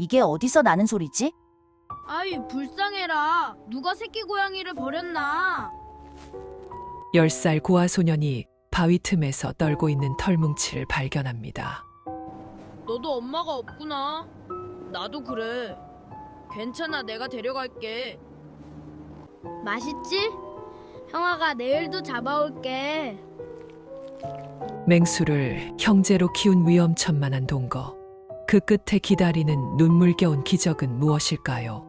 이게 어디서 나는 소리지? 아이, 불쌍해라. 누가 새끼 고양이를 버렸나? 10살 고아 소년이 바위 틈에서 떨고 있는 털뭉치를 발견합니다. 너도 엄마가 없구나. 나도 그래. 괜찮아, 내가 데려갈게. 맛있지? 형아가 내일도 잡아올게. 맹수를 형제로 키운 위험천만한 동거. 그 끝에 기다리는 눈물겨운 기적은 무엇일까요?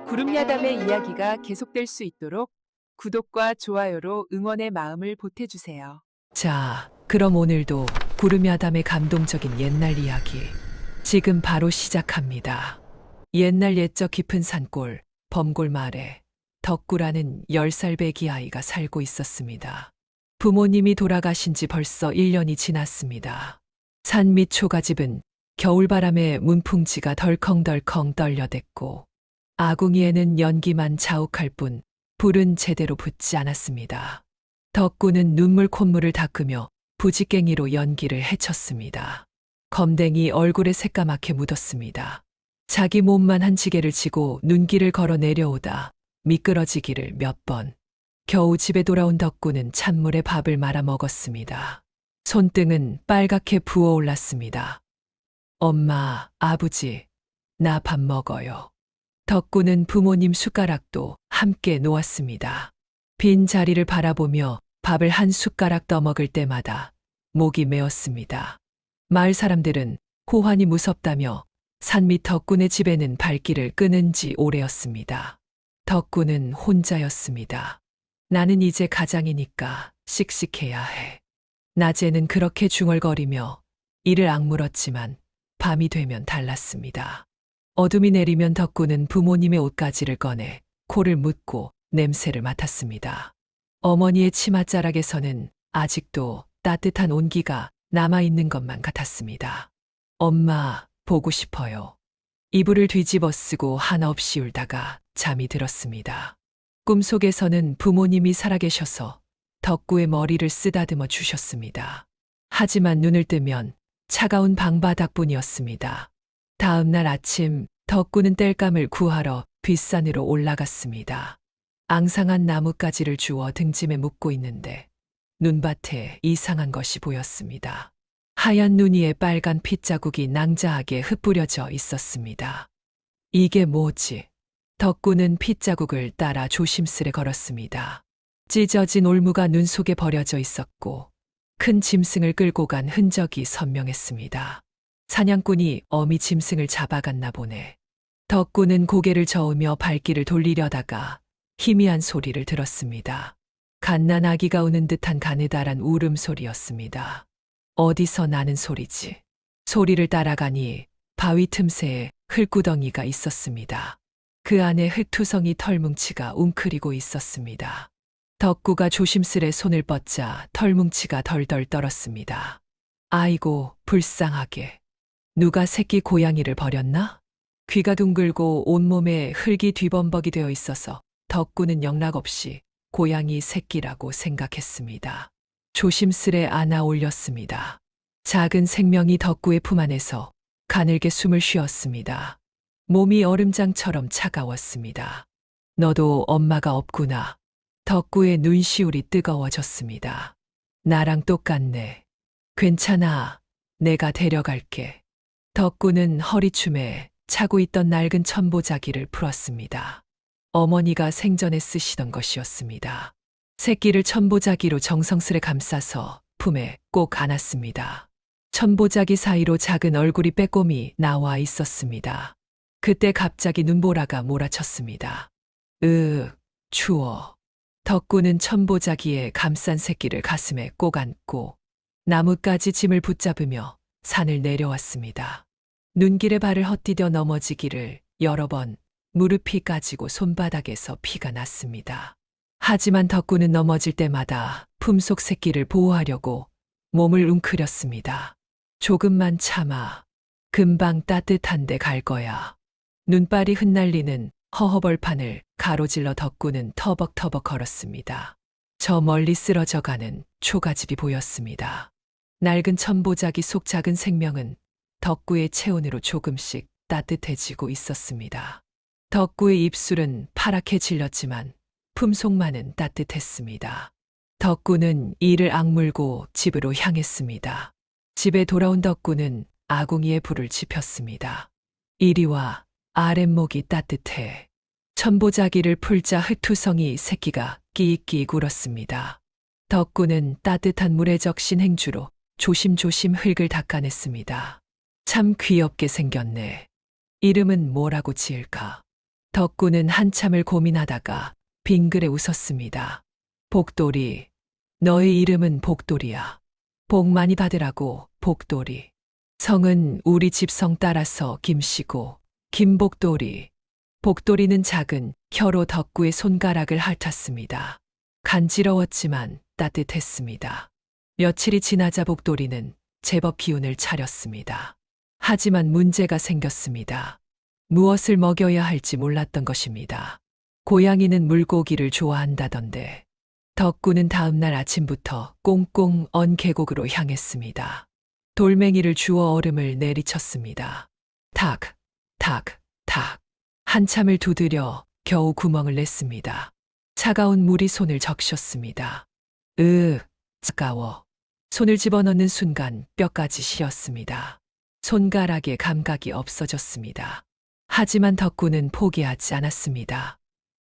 구름야담의 이야기가 계속될 수 있도록 구독과 좋아요로 응원의 마음을 보태주세요. 자, 그럼 오늘도 구름야담의 감동적인 옛날 이야기 지금 바로 시작합니다. 옛날 옛적 깊은 산골 범골 마을에 덕구라는 10살 배기 아이가 살고 있었습니다. 부모님이 돌아가신 지 벌써 1년이 지났습니다. 산 밑 초가집은 겨울바람에 문풍지가 덜컹덜컹 떨려댔고 아궁이에는 연기만 자욱할 뿐 불은 제대로 붙지 않았습니다. 덕구는 눈물 콧물을 닦으며 부지깽이로 연기를 헤쳤습니다. 검댕이 얼굴에 새까맣게 묻었습니다. 자기 몸만 한 지게를 지고 눈길을 걸어 내려오다 미끄러지기를 몇 번. 겨우 집에 돌아온 덕구는 찬물에 밥을 말아 먹었습니다. 손등은 빨갛게 부어올랐습니다. 엄마, 아버지, 나 밥 먹어요. 덕구는 부모님 숟가락도 함께 놓았습니다. 빈 자리를 바라보며 밥을 한 숟가락 떠먹을 때마다 목이 메었습니다. 마을 사람들은 호환이 무섭다며 산밑 덕구네 집에는 발길을 끊은 지 오래였습니다. 덕구는 혼자였습니다. 나는 이제 가장이니까 씩씩해야 해. 낮에는 그렇게 중얼거리며 이를 악물었지만 밤이 되면 달랐습니다. 어둠이 내리면 덕구는 부모님의 옷가지를 꺼내 코를 묻고 냄새를 맡았습니다. 어머니의 치맛자락에서는 아직도 따뜻한 온기가 남아있는 것만 같았습니다. 엄마, 보고 싶어요. 이불을 뒤집어 쓰고 한없이 울다가 잠이 들었습니다. 꿈속에서는 부모님이 살아계셔서 덕구의 머리를 쓰다듬어 주셨습니다. 하지만 눈을 뜨면 차가운 방바닥뿐이었습니다. 다음 날 아침 덕구는 땔감을 구하러 뒷산으로 올라갔습니다. 앙상한 나뭇가지를 주워 등짐에 묶고 있는데 눈밭에 이상한 것이 보였습니다. 하얀 눈 위에 빨간 핏자국이 낭자하게 흩뿌려져 있었습니다. 이게 뭐지? 덕구는 핏자국을 따라 조심스레 걸었습니다. 찢어진 올무가 눈 속에 버려져 있었고 큰 짐승을 끌고 간 흔적이 선명했습니다. 사냥꾼이 어미 짐승을 잡아갔나 보네. 덕구는 고개를 저으며 발길을 돌리려다가 희미한 소리를 들었습니다. 갓난 아기가 우는 듯한 가느다란 울음소리였습니다. 어디서 나는 소리지? 소리를 따라가니 바위 틈새에 흙구덩이가 있었습니다. 그 안에 흙투성이 털뭉치가 웅크리고 있었습니다. 덕구가 조심스레 손을 뻗자 털뭉치가 덜덜 떨었습니다. 아이고, 불쌍하게. 누가 새끼 고양이를 버렸나? 귀가 둥글고 온몸에 흙이 뒤범벅이 되어 있어서 덕구는 영락없이 고양이 새끼라고 생각했습니다. 조심스레 안아 올렸습니다. 작은 생명이 덕구의 품 안에서 가늘게 숨을 쉬었습니다. 몸이 얼음장처럼 차가웠습니다. 너도 엄마가 없구나. 덕구의 눈시울이 뜨거워졌습니다. 나랑 똑같네. 괜찮아. 내가 데려갈게. 덕구는 허리춤에 차고 있던 낡은 천보자기를 풀었습니다. 어머니가 생전에 쓰시던 것이었습니다. 새끼를 천보자기로 정성스레 감싸서 품에 꼭 안았습니다. 천보자기 사이로 작은 얼굴이 빼꼼히 나와 있었습니다. 그때 갑자기 눈보라가 몰아쳤습니다. 추워. 덕구는 천보자기에 감싼 새끼를 가슴에 꼭 안고 나뭇가지 짐을 붙잡으며 산을 내려왔습니다. 눈길에 발을 헛디뎌 넘어지기를 여러 번 무릎이 까지고 손바닥에서 피가 났습니다. 하지만 덕구는 넘어질 때마다 품속 새끼를 보호하려고 몸을 웅크렸습니다. 조금만 참아. 금방 따뜻한 데 갈 거야. 눈발이 흩날리는 허허벌판을 가로질러 덕구는 터벅터벅 걸었습니다. 저 멀리 쓰러져가는 초가집이 보였습니다. 낡은 천보자기 속 작은 생명은 덕구의 체온으로 조금씩 따뜻해지고 있었습니다. 덕구의 입술은 파랗게 질렸지만 품속만은 따뜻했습니다. 덕구는 이를 악물고 집으로 향했습니다. 집에 돌아온 덕구는 아궁이에 불을 지폈습니다. 이리 와, 아랫목이 따뜻해. 천보자기를 풀자 흑투성이 새끼가 끼익끼익 울었습니다. 덕구는 따뜻한 물에 적신 행주로 조심조심 흙을 닦아냈습니다. 참 귀엽게 생겼네. 이름은 뭐라고 지을까? 덕구는 한참을 고민하다가 빙그레 웃었습니다. 복돌이. 너의 이름은 복돌이야. 복 많이 받으라고, 복돌이. 성은 우리 집 성 따라서 김씨고, 김복돌이. 복돌이는 작은 혀로 덕구의 손가락을 핥았습니다. 간지러웠지만 따뜻했습니다. 며칠이 지나자 복돌이는 제법 기운을 차렸습니다. 하지만 문제가 생겼습니다. 무엇을 먹여야 할지 몰랐던 것입니다. 고양이는 물고기를 좋아한다던데 덕구는 다음날 아침부터 꽁꽁 언 계곡으로 향했습니다. 돌멩이를 주워 얼음을 내리쳤습니다. 탁, 탁, 탁. 한참을 두드려 겨우 구멍을 냈습니다. 차가운 물이 손을 적셨습니다. 차가워. 손을 집어넣는 순간 뼈까지 시렸습니다. 손가락에 감각이 없어졌습니다. 하지만 덕구는 포기하지 않았습니다.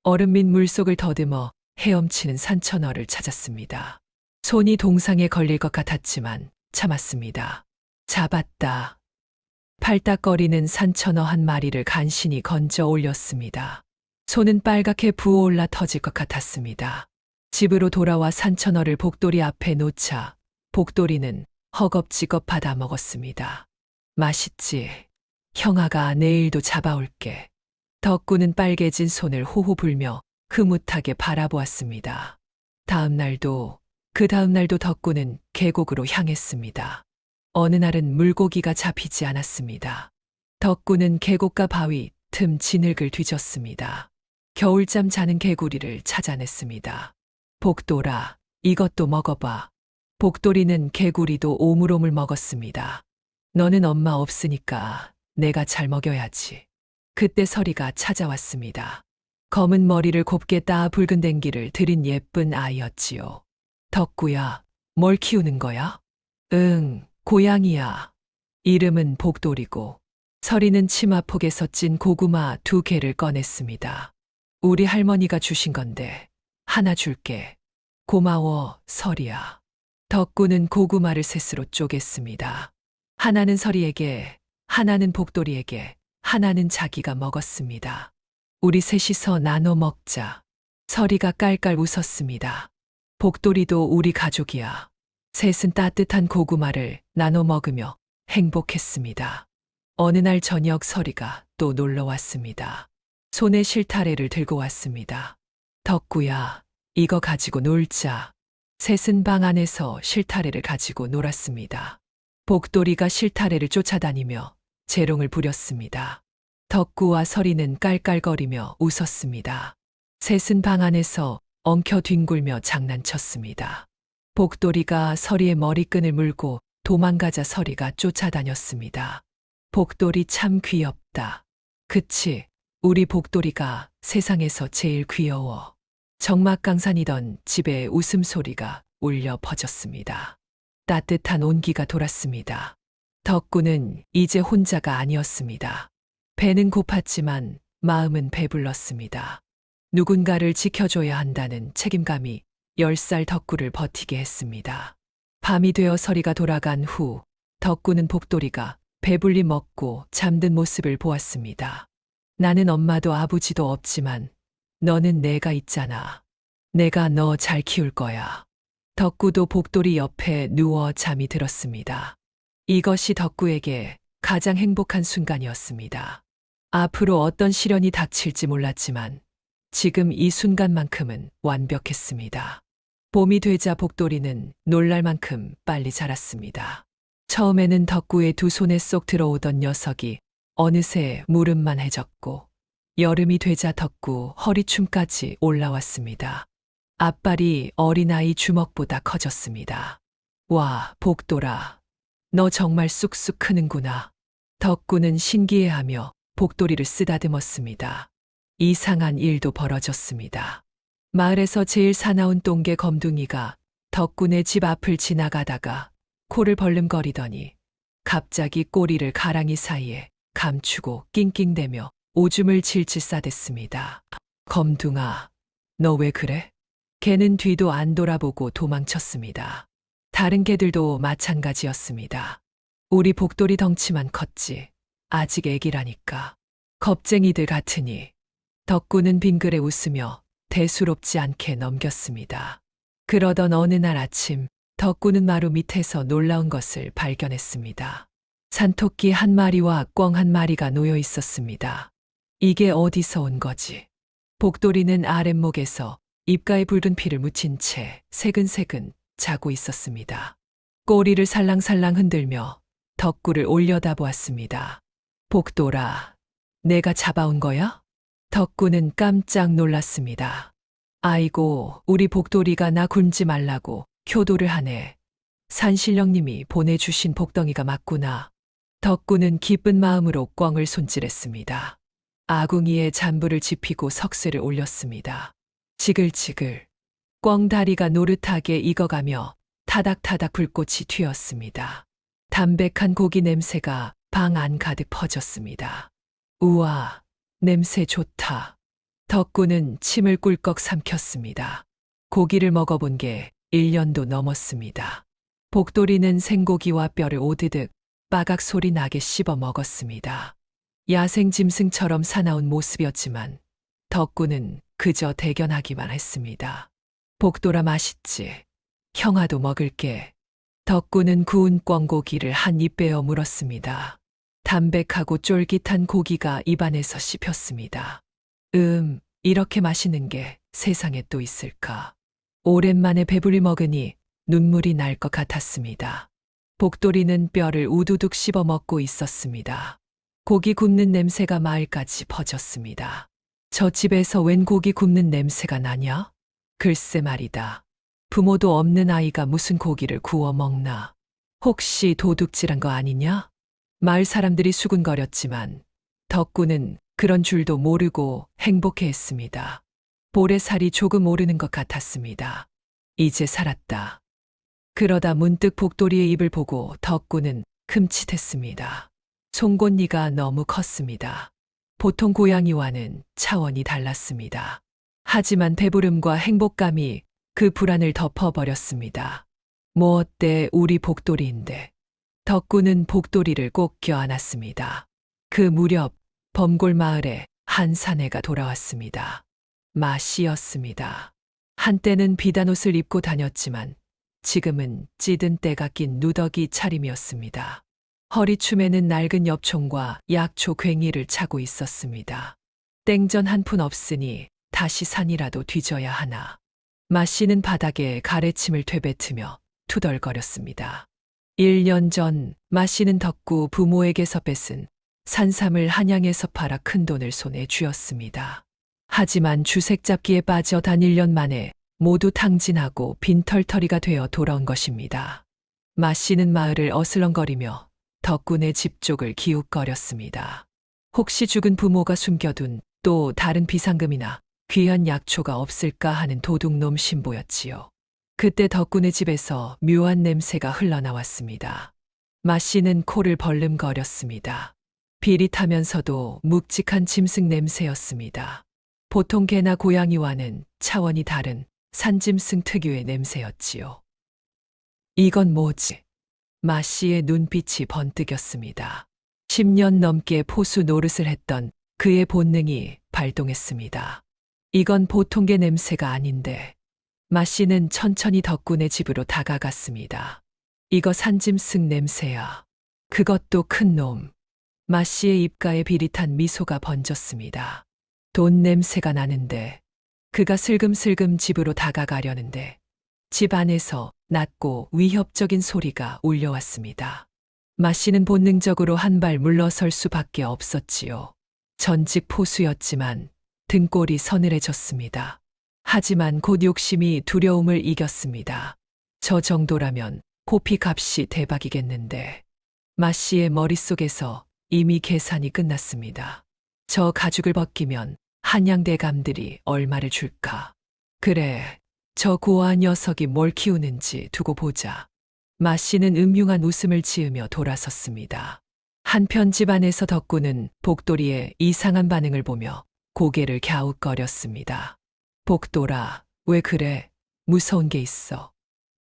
얼음 및 물속을 더듬어 헤엄치는 산천어를 찾았습니다. 손이 동상에 걸릴 것 같았지만 참았습니다. 잡았다. 팔딱거리는 산천어 한 마리를 간신히 건져 올렸습니다. 손은 빨갛게 부어올라 터질 것 같았습니다. 집으로 돌아와 산천어를 복돌이 앞에 놓자 복돌이는 허겁지겁 받아 먹었습니다. 맛있지? 형아가 내일도 잡아올게. 덕구는 빨개진 손을 호호 불며 흐뭇하게 바라보았습니다. 그 다음 날도 덕구는 계곡으로 향했습니다. 어느 날은 물고기가 잡히지 않았습니다. 덕구는 계곡과 바위 틈 진흙을 뒤졌습니다. 겨울잠 자는 개구리를 찾아냈습니다. 복돌아, 이것도 먹어봐. 복돌이는 개구리도 오물오물 먹었습니다. 너는 엄마 없으니까 내가 잘 먹여야지. 그때 서리가 찾아왔습니다. 검은 머리를 곱게 따 붉은 댕기를 들인 예쁜 아이였지요. 덕구야, 뭘 키우는 거야? 응, 고양이야. 이름은 복돌이고. 서리는 치마폭에서 찐 고구마 2개를 꺼냈습니다. 우리 할머니가 주신 건데 하나 줄게. 고마워, 서리야. 덕구는 고구마를 셋으로 쪼갰습니다. 하나는 서리에게, 하나는 복돌이에게, 하나는 자기가 먹었습니다. 우리 셋이서 나눠 먹자. 서리가 깔깔 웃었습니다. 복돌이도 우리 가족이야. 셋은 따뜻한 고구마를 나눠 먹으며 행복했습니다. 어느 날 저녁 서리가 또 놀러 왔습니다. 손에 실타래를 들고 왔습니다. 덕구야, 이거 가지고 놀자. 셋은 방 안에서 실타래를 가지고 놀았습니다. 복돌이가 실타래를 쫓아다니며 재롱을 부렸습니다. 덕구와 서리는 깔깔거리며 웃었습니다. 셋은 방 안에서 엉켜 뒹굴며 장난쳤습니다. 복돌이가 서리의 머리끈을 물고 도망가자 서리가 쫓아다녔습니다. 복돌이 참 귀엽다. 그치, 우리 복돌이가 세상에서 제일 귀여워. 적막강산이던 집에 웃음소리가 울려 퍼졌습니다. 따뜻한 온기가 돌았습니다. 덕구는 이제 혼자가 아니었습니다. 배는 고팠지만 마음은 배불렀습니다. 누군가를 지켜줘야 한다는 책임감이 10살 덕구를 버티게 했습니다. 밤이 되어 서리가 돌아간 후 덕구는 복돌이가 배불리 먹고 잠든 모습을 보았습니다. 나는 엄마도 아버지도 없지만 너는 내가 있잖아. 내가 너 잘 키울 거야. 덕구도 복돌이 옆에 누워 잠이 들었습니다. 이것이 덕구에게 가장 행복한 순간이었습니다. 앞으로 어떤 시련이 닥칠지 몰랐지만 지금 이 순간만큼은 완벽했습니다. 봄이 되자 복돌이는 놀랄 만큼 빨리 자랐습니다. 처음에는 덕구의 두 손에 쏙 들어오던 녀석이 어느새 무릎만 해졌고 여름이 되자 덕구 허리춤까지 올라왔습니다. 앞발이 어린아이 주먹보다 커졌습니다. 와, 복돌아. 너 정말 쑥쑥 크는구나. 덕구는 신기해하며 복도리를 쓰다듬었습니다. 이상한 일도 벌어졌습니다. 마을에서 제일 사나운 똥개 검둥이가 덕구네 집 앞을 지나가다가 코를 벌름거리더니 갑자기 꼬리를 가랑이 사이에 감추고 낑낑대며 오줌을 질질 싸댔습니다. 검둥아, 너 왜 그래? 개는 뒤도 안 돌아보고 도망쳤습니다. 다른 개들도 마찬가지였습니다. 우리 복돌이 덩치만 컸지. 아직 애기라니까. 겁쟁이들 같으니. 덕구는 빙그레 웃으며 대수롭지 않게 넘겼습니다. 그러던 어느 날 아침, 덕구는 마루 밑에서 놀라운 것을 발견했습니다. 산토끼 한 마리와 꿩 한 마리가 놓여 있었습니다. 이게 어디서 온 거지? 복돌이는 아랫목에서 입가에 붉은 피를 묻힌 채 새근새근 자고 있었습니다. 꼬리를 살랑살랑 흔들며 덕구를 올려다보았습니다. 복돌아, 내가 잡아온 거야? 덕구는 깜짝 놀랐습니다. 아이고, 우리 복돌이가 나 굶지 말라고 효도를 하네. 산신령님이 보내주신 복덩이가 맞구나. 덕구는 기쁜 마음으로 꿩을 손질했습니다. 아궁이에 잔불을 지피고 석쇠를 올렸습니다. 지글지글 꿩 다리가 노릇하게 익어가며 타닥타닥 불꽃이 튀었습니다. 담백한 고기 냄새가 방 안 가득 퍼졌습니다. 우와, 냄새 좋다. 덕구는 침을 꿀꺽 삼켰습니다. 고기를 먹어본 게 1년도 넘었습니다. 복돌이는 생고기와 뼈를 오드득 빠각 소리 나게 씹어 먹었습니다. 야생 짐승처럼 사나운 모습이었지만 덕구는 그저 대견하기만 했습니다. 복돌아 맛있지? 형아도 먹을게. 덕구는 구운 꿩고기를 한 입 베어 물었습니다. 담백하고 쫄깃한 고기가 입안에서 씹혔습니다. 이렇게 맛있는 게 세상에 또 있을까. 오랜만에 배불리 먹으니 눈물이 날 것 같았습니다. 복돌이는 뼈를 우두둑 씹어 먹고 있었습니다. 고기 굽는 냄새가 마을까지 퍼졌습니다. 저 집에서 웬 고기 굽는 냄새가 나냐? 글쎄 말이다. 부모도 없는 아이가 무슨 고기를 구워 먹나? 혹시 도둑질한 거 아니냐? 마을 사람들이 수군거렸지만 덕구는 그런 줄도 모르고 행복해했습니다. 볼에살이 조금 오르는 것 같았습니다. 이제 살았다. 그러다 문득 복돌이의 입을 보고 덕구는 흠칫했습니다. 송곳니가 너무 컸습니다. 보통 고양이와는 차원이 달랐습니다. 하지만 배부름과 행복감이 그 불안을 덮어버렸습니다. 뭐 어때 우리 복돌이인데. 덕구는 복돌이를 꼭 껴안았습니다. 그 무렵 범골 마을에 한 사내가 돌아왔습니다. 마씨였습니다. 한때는 비단 옷을 입고 다녔지만 지금은 찌든 때가 낀 누더기 차림이었습니다. 허리춤에는 낡은 엽총과 약초 괭이를 차고 있었습니다. 땡전 한 푼 없으니 다시 산이라도 뒤져야 하나. 마씨는 바닥에 가래침을 되뱉으며 투덜거렸습니다. 1년 전 마씨는 덕구 부모에게서 뺏은 산삼을 한양에서 팔아 큰돈을 손에 쥐었습니다. 하지만 주색잡기에 빠져 단 1년 만에 모두 탕진하고 빈털터리가 되어 돌아온 것입니다. 마씨는 마을을 어슬렁거리며 덕구네 집 쪽을 기웃거렸습니다. 혹시 죽은 부모가 숨겨둔 또 다른 비상금이나 귀한 약초가 없을까 하는 도둑놈 신보였지요. 그때 덕구네 집에서 묘한 냄새가 흘러나왔습니다. 마씨는 코를 벌름거렸습니다. 비릿하면서도 묵직한 짐승 냄새였습니다. 보통 개나 고양이와는 차원이 다른 산짐승 특유의 냄새였지요. 이건 뭐지? 마씨의 눈빛이 번뜩였습니다. 10년 넘게 포수 노릇을 했던 그의 본능이 발동했습니다. 이건 보통 개 냄새가 아닌데. 마씨는 천천히 덕구네 집으로 다가갔습니다. 이거 산짐승 냄새야. 그것도 큰 놈. 마씨의 입가에 비릿한 미소가 번졌습니다. 돈 냄새가 나는데. 그가 슬금슬금 집으로 다가가려는데 집 안에서 낮고 위협적인 소리가 울려왔습니다. 마씨는 본능적으로 한 발 물러설 수밖에 없었지요. 전직 포수였지만 등골이 서늘해졌습니다. 하지만 곧 욕심이 두려움을 이겼습니다. 저 정도라면 호피 값이 대박이겠는데. 마씨의 머릿속에서 이미 계산이 끝났습니다. 저 가죽을 벗기면 한양대감들이 얼마를 줄까? 그래, 저 고아한 녀석이 뭘 키우는지 두고 보자. 마 씨는 음흉한 웃음을 지으며 돌아섰습니다. 한편 집안에서 덕구는 복돌이의 이상한 반응을 보며 고개를 갸웃거렸습니다. 복돌아, 왜 그래? 무서운 게 있어.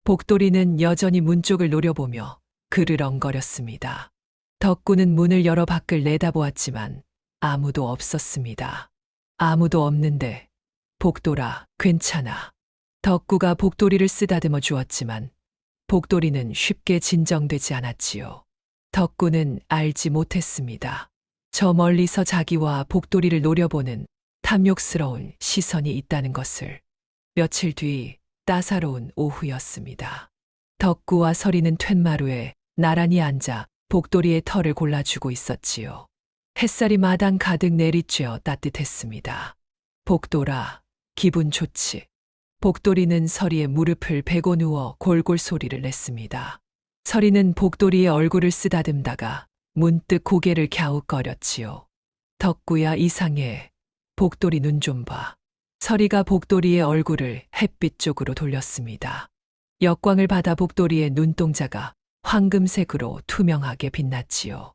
복돌이는 여전히 문 쪽을 노려보며 그르렁거렸습니다. 덕구는 문을 열어 밖을 내다보았지만 아무도 없었습니다. 아무도 없는데, 복돌아, 괜찮아. 덕구가 복돌이를 쓰다듬어 주었지만 복돌이는 쉽게 진정되지 않았지요. 덕구는 알지 못했습니다. 저 멀리서 자기와 복돌이를 노려보는 탐욕스러운 시선이 있다는 것을. 며칠 뒤 따사로운 오후였습니다. 덕구와 서리는 툇마루에 나란히 앉아 복돌이의 털을 골라주고 있었지요. 햇살이 마당 가득 내리쬐어 따뜻했습니다. 복돌아, 기분 좋지? 복돌이는 서리의 무릎을 베고 누워 골골 소리를 냈습니다. 서리는 복돌이의 얼굴을 쓰다듬다가 문득 고개를 갸웃거렸지요. 덕구야, 이상해. 복돌이 눈 좀 봐. 서리가 복돌이의 얼굴을 햇빛 쪽으로 돌렸습니다. 역광을 받아 복돌이의 눈동자가 황금색으로 투명하게 빛났지요.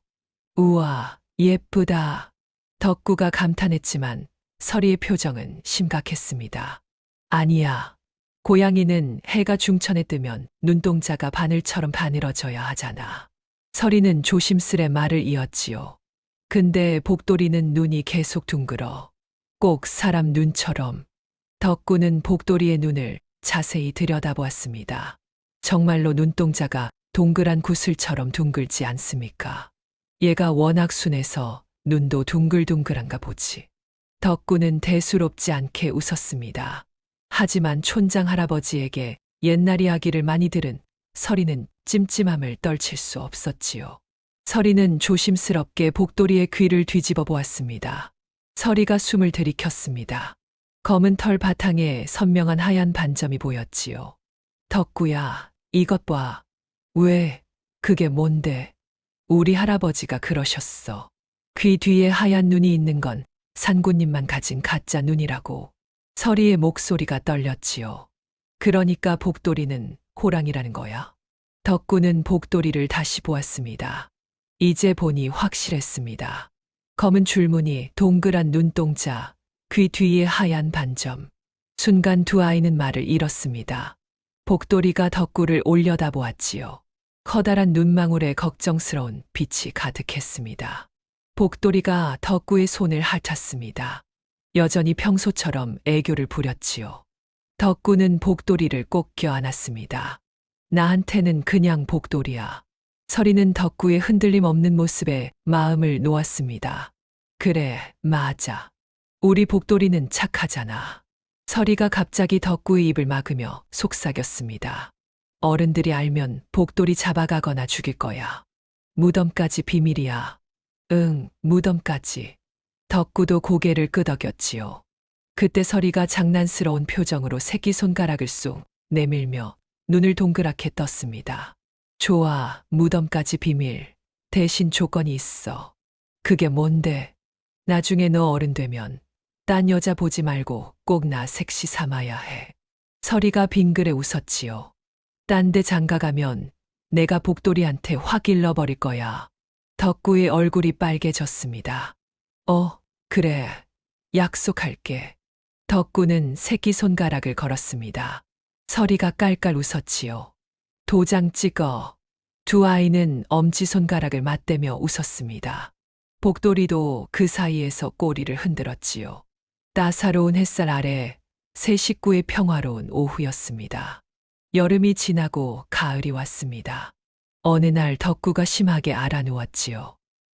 우와, 예쁘다. 덕구가 감탄했지만 서리의 표정은 심각했습니다. 아니야. 고양이는 해가 중천에 뜨면 눈동자가 바늘처럼 바늘어져야 하잖아. 서리는 조심스레 말을 이었지요. 근데 복돌이는 눈이 계속 둥글어. 꼭 사람 눈처럼. 덕구는 복돌이의 눈을 자세히 들여다보았습니다. 정말로 눈동자가 동그란 구슬처럼 둥글지 않습니까? 얘가 워낙 순해서 눈도 둥글둥글한가 보지. 덕구는 대수롭지 않게 웃었습니다. 하지만 촌장 할아버지에게 옛날 이야기를 많이 들은 서리는 찜찜함을 떨칠 수 없었지요. 서리는 조심스럽게 복돌이의 귀를 뒤집어 보았습니다. 서리가 숨을 들이켰습니다. 검은 털 바탕에 선명한 하얀 반점이 보였지요. 덕구야, 이것 봐. 왜? 그게 뭔데? 우리 할아버지가 그러셨어. 귀 뒤에 하얀 눈이 있는 건 산고님만 가진 가짜 눈이라고. 서리의 목소리가 떨렸지요. 그러니까 복돌이는 호랑이라는 거야. 덕구는 복돌이를 다시 보았습니다. 이제 보니 확실했습니다. 검은 줄무늬, 동그란 눈동자, 귀 뒤에 하얀 반점. 순간 두 아이는 말을 잃었습니다. 복돌이가 덕구를 올려다보았지요. 커다란 눈망울에 걱정스러운 빛이 가득했습니다. 복돌이가 덕구의 손을 핥았습니다. 여전히 평소처럼 애교를 부렸지요. 덕구는 복돌이를 꼭 껴안았습니다. 나한테는 그냥 복돌이야. 서리는 덕구의 흔들림 없는 모습에 마음을 놓았습니다. 그래, 맞아. 우리 복돌이는 착하잖아. 서리가 갑자기 덕구의 입을 막으며 속삭였습니다. 어른들이 알면 복돌이 잡아가거나 죽일 거야. 무덤까지 비밀이야. 응, 무덤까지. 덕구도 고개를 끄덕였지요. 그때 서리가 장난스러운 표정으로 새끼손가락을 쏙 내밀며 눈을 동그랗게 떴습니다. 좋아, 무덤까지 비밀. 대신 조건이 있어. 그게 뭔데? 나중에 너 어른 되면 딴 여자 보지 말고 꼭 나 색시 삼아야 해. 서리가 빙그레 웃었지요. 딴 데 장가가면 내가 복돌이한테 확 일러버릴 거야. 덕구의 얼굴이 빨개졌습니다. 그래. 약속할게. 덕구는 새끼손가락을 걸었습니다. 서리가 깔깔 웃었지요. 도장 찍어. 두 아이는 엄지손가락을 맞대며 웃었습니다. 복돌이도 그 사이에서 꼬리를 흔들었지요. 따사로운 햇살 아래 세 식구의 평화로운 오후였습니다. 여름이 지나고 가을이 왔습니다. 어느 날 덕구가 심하게 알아누웠지요.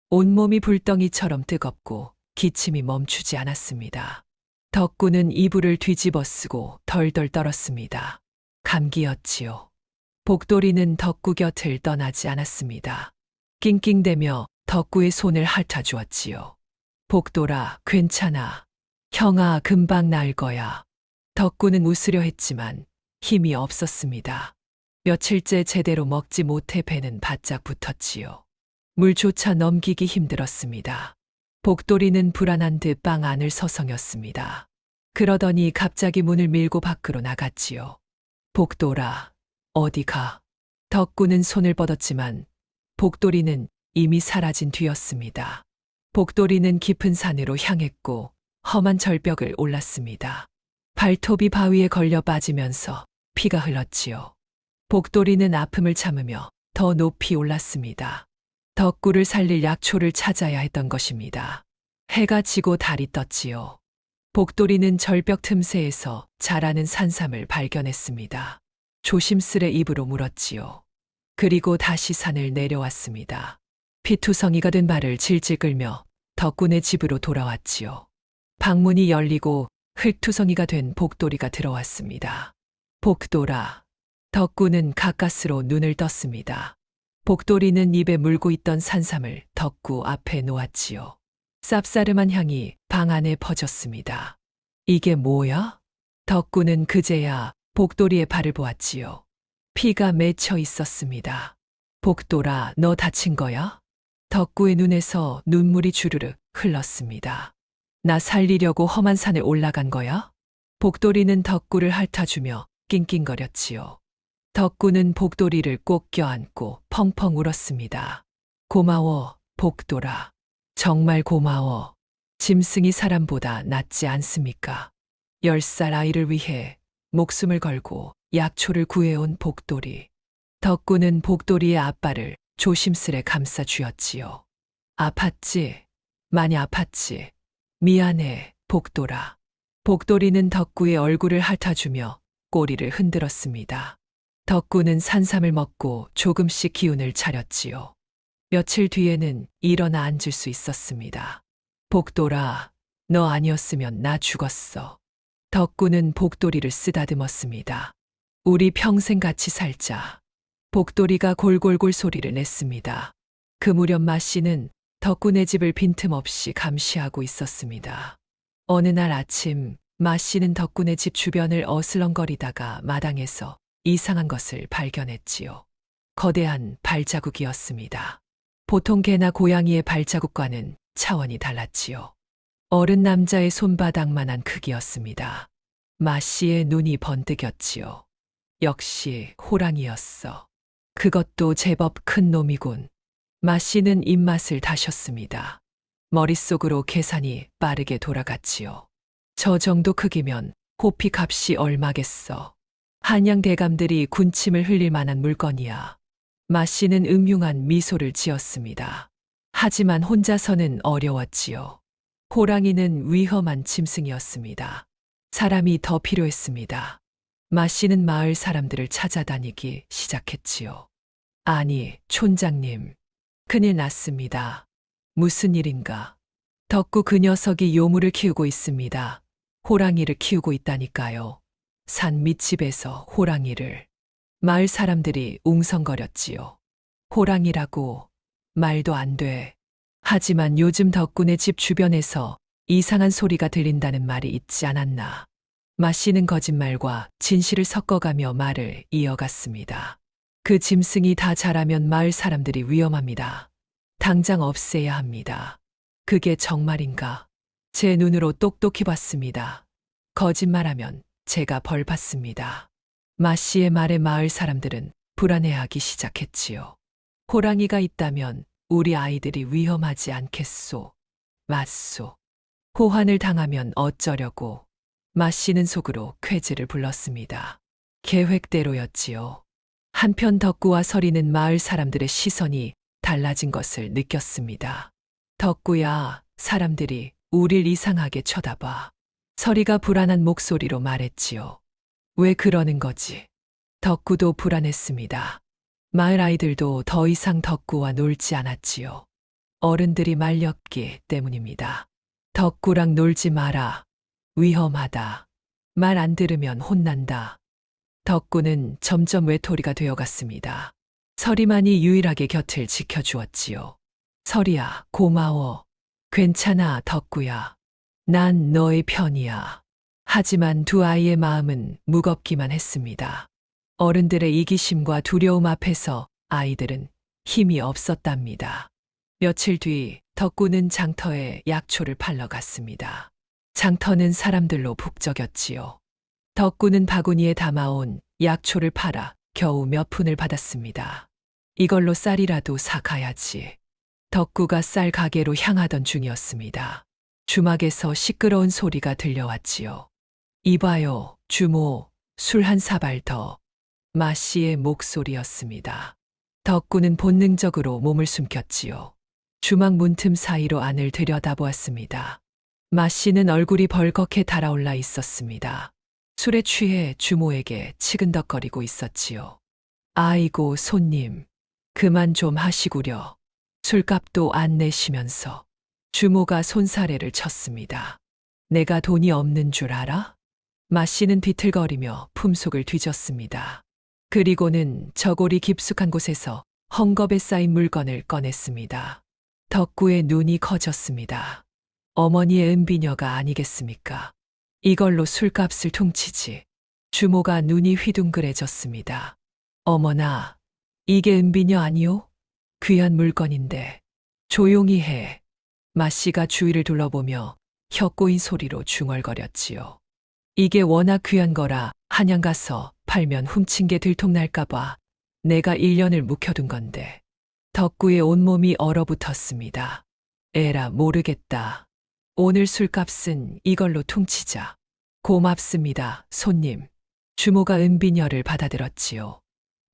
온몸이 불덩이처럼 뜨겁고 기침이 멈추지 않았습니다. 덕구는 이불을 뒤집어 쓰고 덜덜 떨었습니다. 감기였지요. 복돌이는 덕구 곁을 떠나지 않았습니다. 낑낑대며 덕구의 손을 핥아주었지요. 복돌아, 괜찮아. 형아, 금방 나을 거야. 덕구는 웃으려 했지만 힘이 없었습니다. 며칠째 제대로 먹지 못해 배는 바짝 붙었지요. 물조차 넘기기 힘들었습니다. 복돌이는 불안한 듯 방 안을 서성였습니다. 그러더니 갑자기 문을 밀고 밖으로 나갔지요. 복돌아, 어디 가? 덕구는 손을 뻗었지만 복돌이는 이미 사라진 뒤였습니다. 복돌이는 깊은 산으로 향했고 험한 절벽을 올랐습니다. 발톱이 바위에 걸려 빠지면서 피가 흘렀지요. 복돌이는 아픔을 참으며 더 높이 올랐습니다. 덕구를 살릴 약초를 찾아야 했던 것입니다. 해가 지고 달이 떴지요. 복돌이는 절벽 틈새에서 자라는 산삼을 발견했습니다. 조심스레 입으로 물었지요. 그리고 다시 산을 내려왔습니다. 피투성이가 된 발을 질질 끌며 덕군의 집으로 돌아왔지요. 방문이 열리고 흙투성이가 된 복돌이가 들어왔습니다. 복돌아. 덕구는 가까스로 눈을 떴습니다. 복돌이는 입에 물고 있던 산삼을 덕구 앞에 놓았지요. 쌉싸름한 향이 방 안에 퍼졌습니다. 이게 뭐야? 덕구는 그제야 복돌이의 발을 보았지요. 피가 맺혀 있었습니다. 복돌아, 너 다친 거야? 덕구의 눈에서 눈물이 주르륵 흘렀습니다. 나 살리려고 험한 산에 올라간 거야? 복돌이는 덕구를 핥아주며 낑낑거렸지요. 덕구는 복돌이를 꼭 껴안고 펑펑 울었습니다. 고마워, 복돌아. 정말 고마워. 짐승이 사람보다 낫지 않습니까? 10살 아이를 위해 목숨을 걸고 약초를 구해온 복돌이. 덕구는 복돌이의 앞발을 조심스레 감싸 쥐었지요. 아팠지? 많이 아팠지? 미안해, 복돌아. 복돌이는 덕구의 얼굴을 핥아주며 꼬리를 흔들었습니다. 덕구는 산삼을 먹고 조금씩 기운을 차렸지요. 며칠 뒤에는 일어나 앉을 수 있었습니다. 복돌아, 너 아니었으면 나 죽었어. 덕구는 복돌이를 쓰다듬었습니다. 우리 평생 같이 살자. 복돌이가 골골골 소리를 냈습니다. 그 무렵 마씨는 덕군의 집을 빈틈없이 감시하고 있었습니다. 어느 날 아침 마씨는 덕군의 집 주변을 어슬렁거리다가 마당에서 이상한 것을 발견했지요. 거대한 발자국이었습니다. 보통 개나 고양이의 발자국과는 차원이 달랐지요. 어른 남자의 손바닥만한 크기였습니다. 마씨의 눈이 번뜩였지요. 역시 호랑이였어. 그것도 제법 큰 놈이군. 마씨는 입맛을 다셨습니다. 머릿속으로 계산이 빠르게 돌아갔지요. 저 정도 크기면 호피 값이 얼마겠어. 한양 대감들이 군침을 흘릴 만한 물건이야. 마씨는 음흉한 미소를 지었습니다. 하지만 혼자서는 어려웠지요. 호랑이는 위험한 짐승이었습니다. 사람이 더 필요했습니다. 마씨는 마을 사람들을 찾아다니기 시작했지요. 아니, 촌장님. 큰일 났습니다. 무슨 일인가? 덕구 그 녀석이 요물을 키우고 있습니다. 호랑이를 키우고 있다니까요. 산 밑집에서 호랑이를. 마을 사람들이 웅성거렸지요. 호랑이라고 말도 안 돼. 하지만 요즘 덕군의 집 주변에서 이상한 소리가 들린다는 말이 있지 않았나. 마씨는 거짓말과 진실을 섞어가며 말을 이어갔습니다. 그 짐승이 다 자라면 마을 사람들이 위험합니다. 당장 없애야 합니다. 그게 정말인가? 제 눈으로 똑똑히 봤습니다. 거짓말하면 제가 벌 받습니다. 마씨의 말에 마을 사람들은 불안해하기 시작했지요. 호랑이가 있다면 우리 아이들이 위험하지 않겠소. 맞소. 호환을 당하면 어쩌려고. 마씨는 속으로 쾌지를 불렀습니다. 계획대로였지요. 한편 덕구와 서리는 마을 사람들의 시선이 달라진 것을 느꼈습니다. 덕구야, 사람들이 우릴 이상하게 쳐다봐. 서리가 불안한 목소리로 말했지요. 왜 그러는 거지? 덕구도 불안했습니다. 마을 아이들도 더 이상 덕구와 놀지 않았지요. 어른들이 말렸기 때문입니다. 덕구랑 놀지 마라. 위험하다. 말 안 들으면 혼난다. 덕구는 점점 외톨이가 되어갔습니다. 서리만이 유일하게 곁을 지켜주었지요. 서리야, 고마워. 괜찮아, 덕구야. 난 너의 편이야. 하지만 두 아이의 마음은 무겁기만 했습니다. 어른들의 이기심과 두려움 앞에서 아이들은 힘이 없었답니다. 며칠 뒤 덕구는 장터에 약초를 팔러 갔습니다. 장터는 사람들로 북적였지요. 덕구는 바구니에 담아온 약초를 팔아 겨우 몇 푼을 받았습니다. 이걸로 쌀이라도 사가야지. 덕구가 쌀 가게로 향하던 중이었습니다. 주막에서 시끄러운 소리가 들려왔지요. 이봐요, 주모, 술 한 사발 더. 마씨의 목소리였습니다. 덕구는 본능적으로 몸을 숨겼지요. 주막 문틈 사이로 안을 들여다보았습니다. 마씨는 얼굴이 벌겋게 달아올라 있었습니다. 술에 취해 주모에게 치근덕거리고 있었지요. 아이고, 손님, 그만 좀 하시구려. 술값도 안 내시면서. 주모가 손사래를 쳤습니다. 내가 돈이 없는 줄 알아? 마씨는 비틀거리며 품속을 뒤졌습니다. 그리고는 저고리 깊숙한 곳에서 헝겊에 쌓인 물건을 꺼냈습니다. 덕구의 눈이 커졌습니다. 어머니의 은비녀가 아니겠습니까? 이걸로 술값을 퉁치지. 주모가 눈이 휘둥그레졌습니다. 어머나, 이게 은비녀 아니오? 귀한 물건인데. 조용히 해. 마씨가 주위를 둘러보며 혀 꼬인 소리로 중얼거렸지요. 이게 워낙 귀한 거라 한양 가서 팔면 훔친 게 들통날까봐 내가 1년을 묵혀둔 건데. 덕구의 온몸이 얼어붙었습니다. 에라, 모르겠다. 오늘 술값은 이걸로 퉁치자. 고맙습니다, 손님. 주모가 은비녀를 받아들었지요.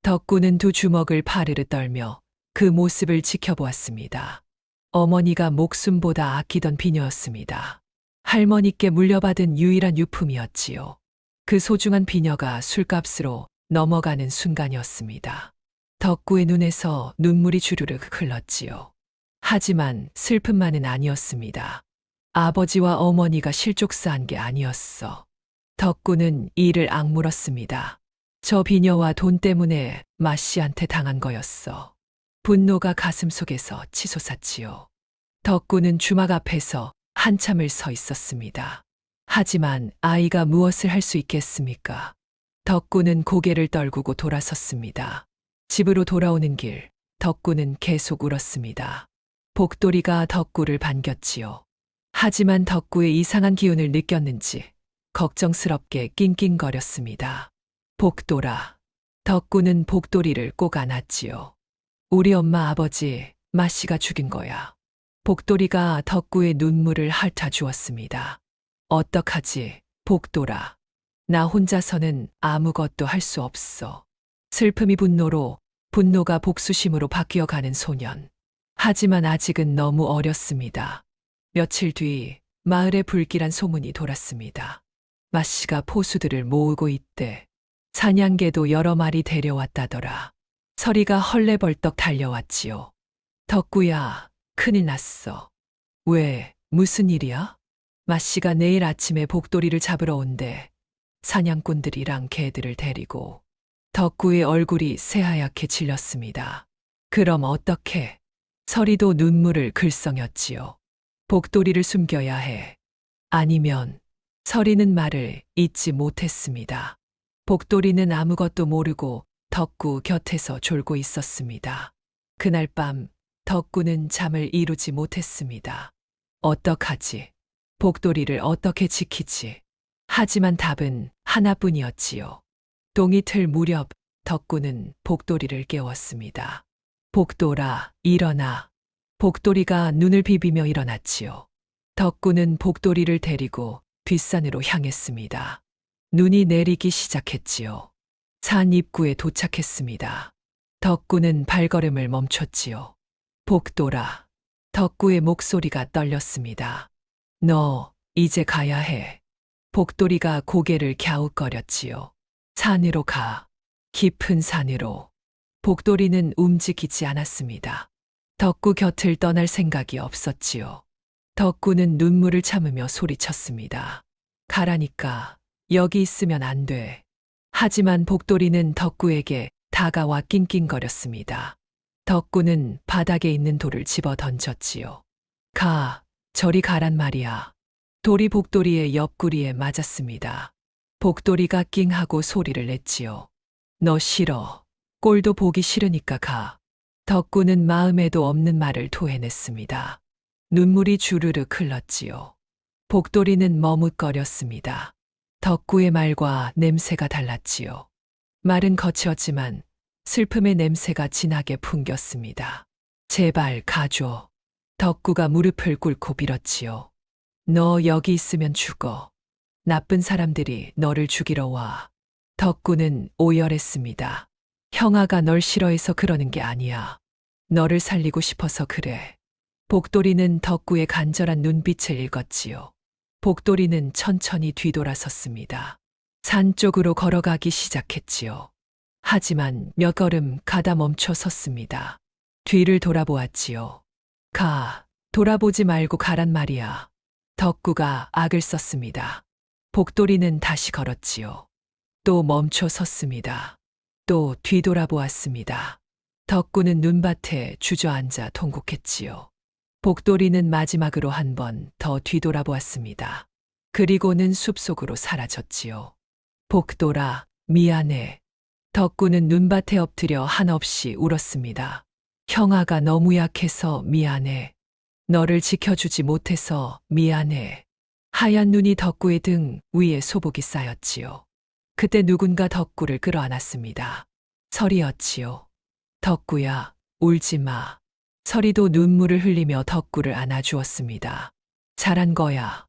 덕구는 두 주먹을 파르르 떨며 그 모습을 지켜보았습니다. 어머니가 목숨보다 아끼던 비녀였습니다. 할머니께 물려받은 유일한 유품이었지요. 그 소중한 비녀가 술값으로 넘어가는 순간이었습니다. 덕구의 눈에서 눈물이 주르륵 흘렀지요. 하지만 슬픔만은 아니었습니다. 아버지와 어머니가 실족사한 게 아니었어. 덕구는 이를 악물었습니다. 저 비녀와 돈 때문에 마씨한테 당한 거였어. 분노가 가슴속에서 치솟았지요. 덕구는 주막 앞에서 한참을 서 있었습니다. 하지만 아이가 무엇을 할 수 있겠습니까? 덕구는 고개를 떨구고 돌아섰습니다. 집으로 돌아오는 길, 덕구는 계속 울었습니다. 복돌이가 덕구를 반겼지요. 하지만 덕구의 이상한 기운을 느꼈는지 걱정스럽게 낑낑거렸습니다. 복돌아. 덕구는 복돌이를 꼭 안았지요. 우리 엄마 아버지 마씨가 죽인 거야. 복돌이가 덕구의 눈물을 핥아 주었습니다. 어떡하지, 복돌아. 나 혼자서는 아무것도 할 수 없어. 슬픔이 분노로, 분노가 복수심으로 바뀌어 가는 소년. 하지만 아직은 너무 어렸습니다. 며칠 뒤 마을에 불길한 소문이 돌았습니다. 마씨가 포수들을 모으고 있대. 사냥개도 여러 마리 데려왔다더라. 서리가 헐레벌떡 달려왔지요. 덕구야, 큰일 났어. 왜, 무슨 일이야? 마씨가 내일 아침에 복돌이를 잡으러 온대. 사냥꾼들이랑 개들을 데리고. 덕구의 얼굴이 새하얗게 질렸습니다. 그럼 어떡해? 서리도 눈물을 글썽였지요. 복돌이를 숨겨야 해. 아니면 서리는 말을 잇지 못했습니다. 복돌이는 아무것도 모르고 덕구 곁에서 졸고 있었습니다. 그날 밤 덕구는 잠을 이루지 못했습니다. 어떡하지? 복돌이를 어떻게 지키지? 하지만 답은 하나뿐이었지요. 동이 틀 무렵 덕구는 복돌이를 깨웠습니다. 복돌아, 일어나. 복돌이가 눈을 비비며 일어났지요. 덕구는 복돌이를 데리고 뒷산으로 향했습니다. 눈이 내리기 시작했지요. 산 입구에 도착했습니다. 덕구는 발걸음을 멈췄지요. 복돌아. 덕구의 목소리가 떨렸습니다. 너, 이제 가야 해. 복돌이가 고개를 갸웃거렸지요. 산으로 가. 깊은 산으로. 복돌이는 움직이지 않았습니다. 덕구 곁을 떠날 생각이 없었지요. 덕구는 눈물을 참으며 소리쳤습니다. 가라니까. 여기 있으면 안 돼. 하지만 복돌이는 덕구에게 다가와 낑낑거렸습니다. 덕구는 바닥에 있는 돌을 집어 던졌지요. 가, 저리 가란 말이야. 돌이 복돌이의 옆구리에 맞았습니다. 복돌이가 낑하고 소리를 냈지요. 너 싫어. 꼴도 보기 싫으니까 가. 덕구는 마음에도 없는 말을 토해냈습니다. 눈물이 주르륵 흘렀지요. 복돌이는 머뭇거렸습니다. 덕구의 말과 냄새가 달랐지요. 말은 거칠었지만 슬픔의 냄새가 진하게 풍겼습니다. 제발 가줘. 덕구가 무릎을 꿇고 빌었지요. 너 여기 있으면 죽어. 나쁜 사람들이 너를 죽이러 와. 덕구는 오열했습니다. 형아가 널 싫어해서 그러는 게 아니야. 너를 살리고 싶어서 그래. 복돌이는 덕구의 간절한 눈빛을 읽었지요. 복돌이는 천천히 뒤돌아섰습니다. 산 쪽으로 걸어가기 시작했지요. 하지만 몇 걸음 가다 멈춰 섰습니다. 뒤를 돌아보았지요. 돌아보지 말고 가란 말이야. 덕구가 악을 썼습니다. 복돌이는 다시 걸었지요. 또 멈춰 섰습니다. 또 뒤돌아보았습니다. 덕구는 눈밭에 주저앉아 통곡했지요. 복돌이는 마지막으로 한 번 더 뒤돌아보았습니다. 그리고는 숲속으로 사라졌지요. 복돌아, 미안해. 덕구는 눈밭에 엎드려 한없이 울었습니다. 형아가 너무 약해서 미안해. 너를 지켜주지 못해서 미안해. 하얀 눈이 덕구의 등 위에 소복이 쌓였지요. 그때 누군가 덕구를 끌어안았습니다. 설이었지요. 덕구야, 울지 마. 설이도 눈물을 흘리며 덕구를 안아주었습니다. 잘한 거야.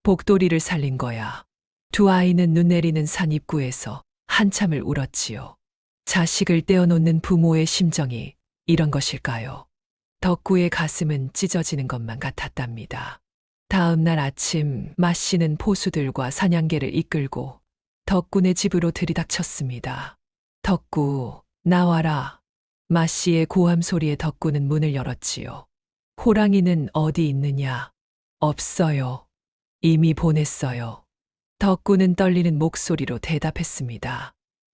복돌이를 살린 거야. 두 아이는 눈 내리는 산 입구에서 한참을 울었지요. 자식을 떼어놓는 부모의 심정이 이런 것일까요? 덕구의 가슴은 찢어지는 것만 같았답니다. 다음 날 아침 마씨는 포수들과 사냥개를 이끌고 덕구네 집으로 들이닥쳤습니다. 덕구, 나와라. 마씨의 고함 소리에 덕구는 문을 열었지요. 호랑이는 어디 있느냐? 없어요. 이미 보냈어요. 덕구는 떨리는 목소리로 대답했습니다.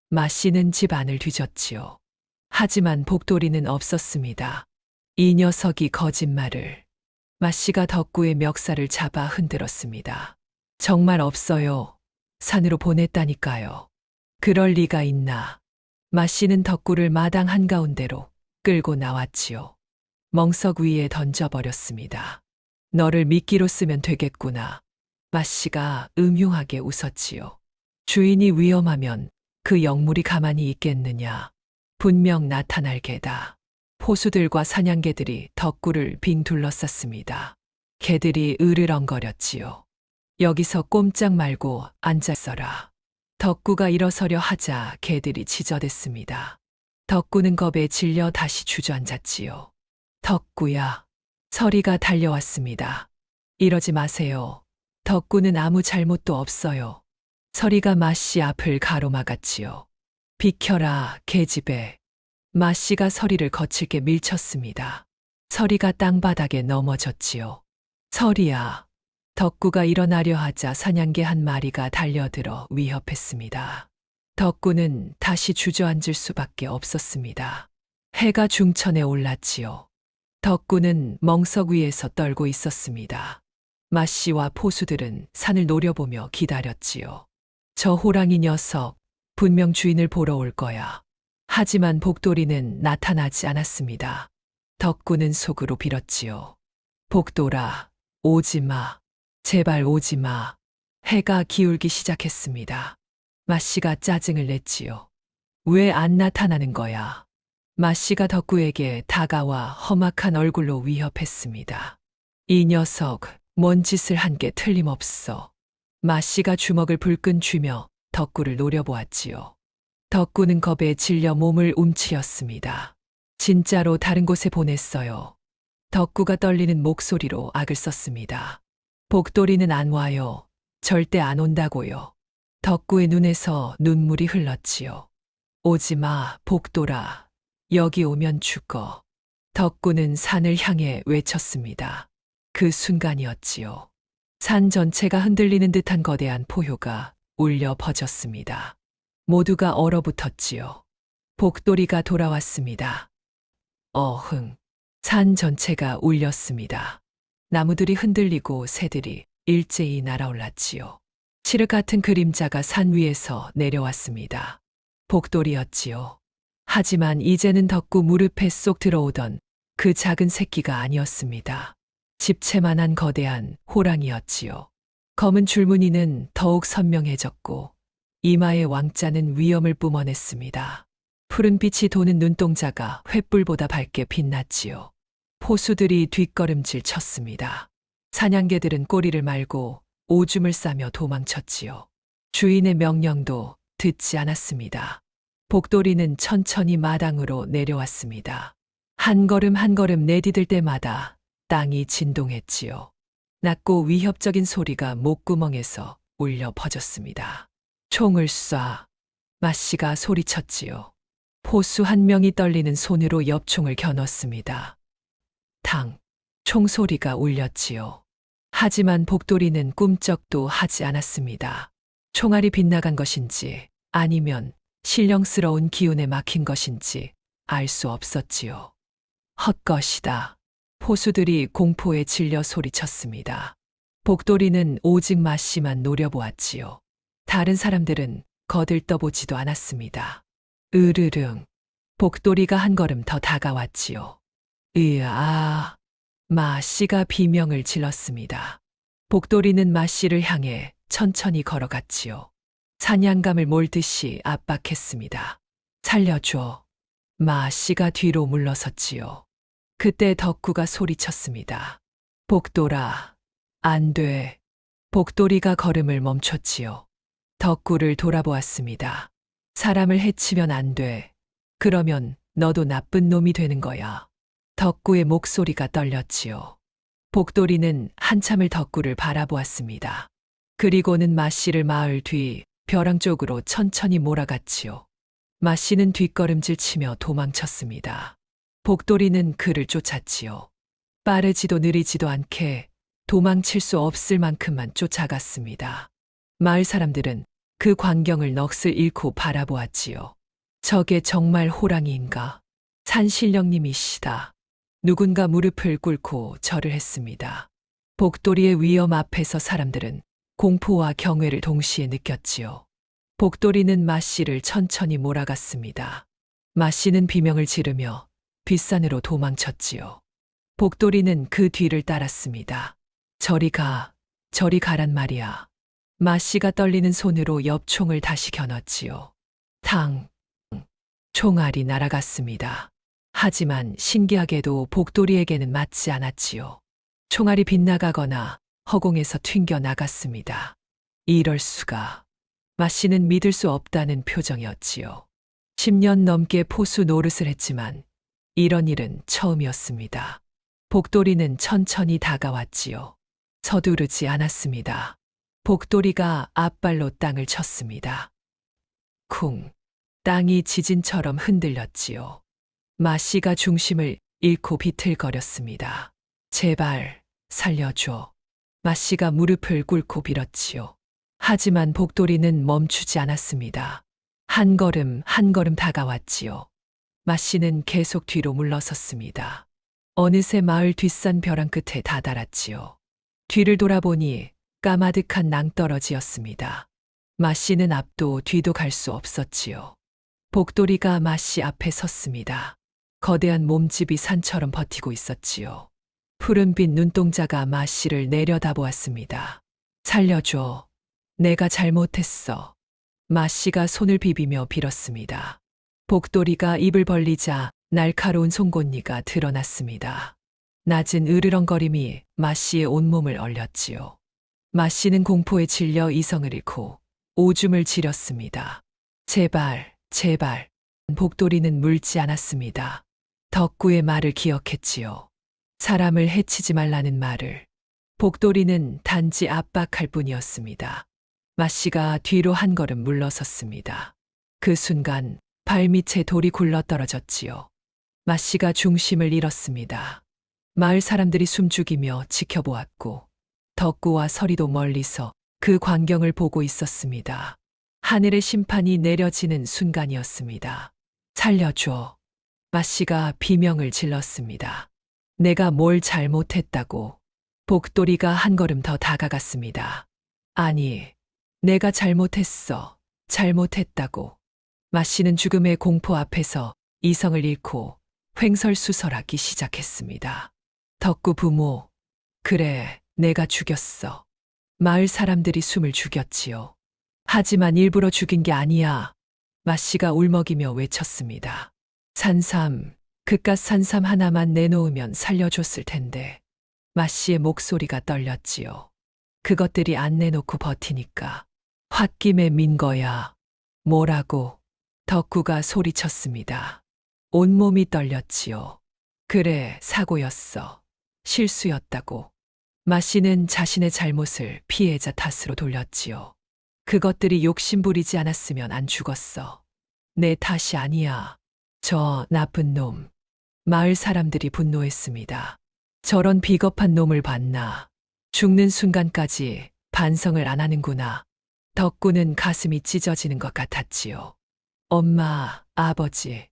마씨는 집 안을 뒤졌지요. 하지만 복돌이는 없었습니다. 이 녀석이 거짓말을. 마씨가 덕구의 멱살을 잡아 흔들었습니다. 정말 없어요. 산으로 보냈다니까요. 그럴 리가 있나. 마씨는 덕구를 마당 한가운데로 끌고 나왔지요. 멍석 위에 던져버렸습니다. 너를 미끼로 쓰면 되겠구나. 마씨가 음흉하게 웃었지요. 주인이 위험하면 그 영물이 가만히 있겠느냐. 분명 나타날 개다. 포수들과 사냥개들이 덕구를 빙 둘러쌌습니다. 개들이 으르렁거렸지요. 여기서 꼼짝 말고 앉아 있어라. 덕구가 일어서려 하자 개들이 지저댔습니다. 덕구는 겁에 질려 다시 주저앉았지요. 덕구야. 설이가 달려왔습니다. 이러지 마세요. 덕구는 아무 잘못도 없어요. 설이가 마씨 앞을 가로막았지요. 비켜라, 계집애. 마씨가 설이를 거칠게 밀쳤습니다. 설이가 땅바닥에 넘어졌지요. 설이야. 덕구가 일어나려 하자 사냥개 한 마리가 달려들어 위협했습니다. 덕구는 다시 주저앉을 수밖에 없었습니다. 해가 중천에 올랐지요. 덕구는 멍석 위에서 떨고 있었습니다. 마씨와 포수들은 산을 노려보며 기다렸지요. 저 호랑이 녀석, 분명 주인을 보러 올 거야. 하지만 복돌이는 나타나지 않았습니다. 덕구는 속으로 빌었지요. 복돌아, 오지 마. 제발 오지 마. 해가 기울기 시작했습니다. 마씨가 짜증을 냈지요. 왜 안 나타나는 거야? 마씨가 덕구에게 다가와 험악한 얼굴로 위협했습니다. 이 녀석, 뭔 짓을 한 게 틀림없어. 마씨가 주먹을 불끈 쥐며 덕구를 노려보았지요. 덕구는 겁에 질려 몸을 움츠렸습니다. 진짜로 다른 곳에 보냈어요. 덕구가 떨리는 목소리로 악을 썼습니다. 복돌이는 안 와요. 절대 안 온다고요. 덕구의 눈에서 눈물이 흘렀지요. 오지 마, 복돌아. 여기 오면 죽어. 덕구는 산을 향해 외쳤습니다. 그 순간이었지요. 산 전체가 흔들리는 듯한 거대한 포효가 울려 퍼졌습니다. 모두가 얼어붙었지요. 복돌이가 돌아왔습니다. 어흥. 산 전체가 울렸습니다. 나무들이 흔들리고 새들이 일제히 날아올랐지요. 칠흑 같은 그림자가 산 위에서 내려왔습니다. 복돌이였지요. 하지만 이제는 덕구 무릎에 쏙 들어오던 그 작은 새끼가 아니었습니다. 집채만한 거대한 호랑이였지요. 검은 줄무늬는 더욱 선명해졌고 이마의 왕자는 위엄을 뿜어냈습니다. 푸른 빛이 도는 눈동자가 횃불보다 밝게 빛났지요. 포수들이 뒷걸음질 쳤습니다. 사냥개들은 꼬리를 말고 오줌을 싸며 도망쳤지요. 주인의 명령도 듣지 않았습니다. 복돌이는 천천히 마당으로 내려왔습니다. 한 걸음 한 걸음 내디딜 때마다 땅이 진동했지요. 낮고 위협적인 소리가 목구멍에서 울려 퍼졌습니다. 총을 쏴. 마씨가 소리쳤지요. 포수 한 명이 떨리는 손으로 엽총을 겨눴습니다. 탕. 총소리가 울렸지요. 하지만 복돌이는 꿈쩍도 하지 않았습니다. 총알이 빗나간 것인지 아니면 신령스러운 기운에 막힌 것인지 알 수 없었지요. 헛것이다. 포수들이 공포에 질려 소리쳤습니다. 복돌이는 오직 마씨만 노려보았지요. 다른 사람들은 거들떠보지도 않았습니다. 으르릉. 복돌이가 한 걸음 더 다가왔지요. 으아. 마씨가 비명을 질렀습니다. 복돌이는 마씨를 향해 천천히 걸어갔지요. 사냥감을 몰듯이 압박했습니다. 살려줘. 마씨가 뒤로 물러섰지요. 그때 덕구가 소리쳤습니다. 복돌아, 안 돼. 복돌이가 걸음을 멈췄지요. 덕구를 돌아보았습니다. 사람을 해치면 안 돼. 그러면 너도 나쁜 놈이 되는 거야. 덕구의 목소리가 떨렸지요. 복돌이는 한참을 덕구를 바라보았습니다. 그리고는 마씨를 마을 뒤 벼랑 쪽으로 천천히 몰아갔지요. 마씨는 뒷걸음질 치며 도망쳤습니다. 복돌이는 그를 쫓았지요. 빠르지도 느리지도 않게 도망칠 수 없을 만큼만 쫓아갔습니다. 마을 사람들은 그 광경을 넋을 잃고 바라보았지요. 저게 정말 호랑이인가? 산신령님이시다. 누군가 무릎을 꿇고 절을 했습니다. 복돌이의 위엄 앞에서 사람들은 공포와 경외를 동시에 느꼈지요. 복돌이는 마씨를 천천히 몰아갔습니다. 마씨는 비명을 지르며 뒷산으로 도망쳤지요. 복돌이는 그 뒤를 따랐습니다. 저리 가란 말이야. 마씨가 떨리는 손으로 엽총을 다시 겨눴지요. 탕. 총알이 날아갔습니다. 하지만 신기하게도 복돌이에게는 맞지 않았지요. 총알이 빗나가거나 허공에서 튕겨 나갔습니다. 이럴 수가. 마씨는 믿을 수 없다는 표정이었지요. 10년 넘게 포수 노릇을 했지만 이런 일은 처음이었습니다. 복돌이는 천천히 다가왔지요. 서두르지 않았습니다. 복돌이가 앞발로 땅을 쳤습니다. 쿵. 땅이 지진처럼 흔들렸지요. 마씨가 중심을 잃고 비틀거렸습니다. 제발 살려줘. 마씨가 무릎을 꿇고 빌었지요. 하지만 복돌이는 멈추지 않았습니다. 한 걸음 한 걸음 다가왔지요. 마씨는 계속 뒤로 물러섰습니다. 어느새 마을 뒷산 벼랑 끝에 다다랐지요. 뒤를 돌아보니 까마득한 낭떠러지였습니다. 마씨는 앞도 뒤도 갈 수 없었지요. 복돌이가 마씨 앞에 섰습니다. 거대한 몸집이 산처럼 버티고 있었지요. 푸른빛 눈동자가 마씨를 내려다보았습니다. 살려줘. 내가 잘못했어. 마씨가 손을 비비며 빌었습니다. 복돌이가 입을 벌리자 날카로운 송곳니가 드러났습니다. 낮은 으르렁거림이 마씨의 온몸을 얼렸지요. 마씨는 공포에 질려 이성을 잃고 오줌을 지렸습니다. 제발. 복돌이는 물지 않았습니다. 덕구의 말을 기억했지요. 사람을 해치지 말라는 말을. 복돌이는 단지 압박할 뿐이었습니다. 마씨가 뒤로 한 걸음 물러섰습니다. 그 순간 발밑에 돌이 굴러떨어졌지요. 마씨가 중심을 잃었습니다. 마을 사람들이 숨죽이며 지켜보았고 덕구와 서리도 멀리서 그 광경을 보고 있었습니다. 하늘의 심판이 내려지는 순간이었습니다. 살려줘. 마씨가 비명을 질렀습니다. 내가 뭘 잘못했다고. 복돌이가 한 걸음 더 다가갔습니다. 아니, 내가 잘못했다고. 마씨는 죽음의 공포 앞에서 이성을 잃고 횡설수설하기 시작했습니다. 덕구 부모, 그래, 내가 죽였어. 마을 사람들이 숨을 죽였지요. 하지만 일부러 죽인 게 아니야. 마씨가 울먹이며 외쳤습니다. 산삼, 그깟 산삼 하나만 내놓으면 살려줬을 텐데. 마씨의 목소리가 떨렸지요. 그것들이 안 내놓고 버티니까 홧김에 민 거야. 뭐라고? 덕구가 소리쳤습니다. 온몸이 떨렸지요. 그래, 사고였어. 실수였다고. 마씨는 자신의 잘못을 피해자 탓으로 돌렸지요. 그것들이 욕심부리지 않았으면 안 죽었어. 내 탓이 아니야. 저 나쁜 놈. 마을 사람들이 분노했습니다. 저런 비겁한 놈을 봤나. 죽는 순간까지 반성을 안 하는구나. 덕구는 가슴이 찢어지는 것 같았지요. 엄마, 아버지.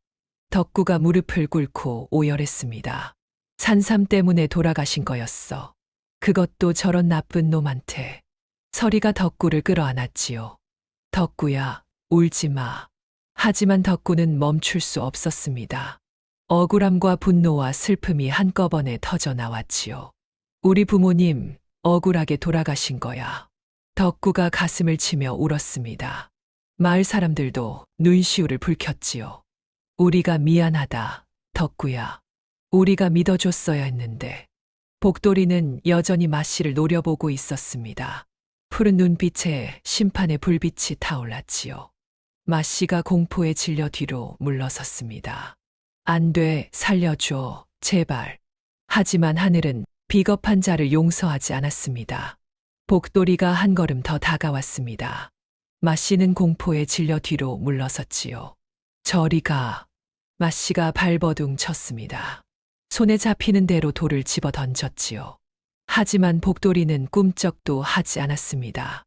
덕구가 무릎을 꿇고 오열했습니다. 산삼 때문에 돌아가신 거였어. 그것도 저런 나쁜 놈한테. 서리가 덕구를 끌어안았지요. 덕구야, 울지 마. 하지만 덕구는 멈출 수 없었습니다. 억울함과 분노와 슬픔이 한꺼번에 터져 나왔지요. 우리 부모님, 억울하게 돌아가신 거야. 덕구가 가슴을 치며 울었습니다. 마을 사람들도 눈시울을 붉혔지요. 우리가 미안하다, 덕구야. 우리가 믿어줬어야 했는데. 복돌이는 여전히 마씨를 노려보고 있었습니다. 푸른 눈빛에 심판의 불빛이 타올랐지요. 마씨가 공포에 질려 뒤로 물러섰습니다. 안 돼, 살려줘, 제발. 하지만 하늘은 비겁한 자를 용서하지 않았습니다. 복돌이가 한 걸음 더 다가왔습니다. 마씨는 공포에 질려 뒤로 물러섰지요. 저리 가. 마씨가 발버둥 쳤습니다. 손에 잡히는 대로 돌을 집어 던졌지요. 하지만 복돌이는 꿈쩍도 하지 않았습니다.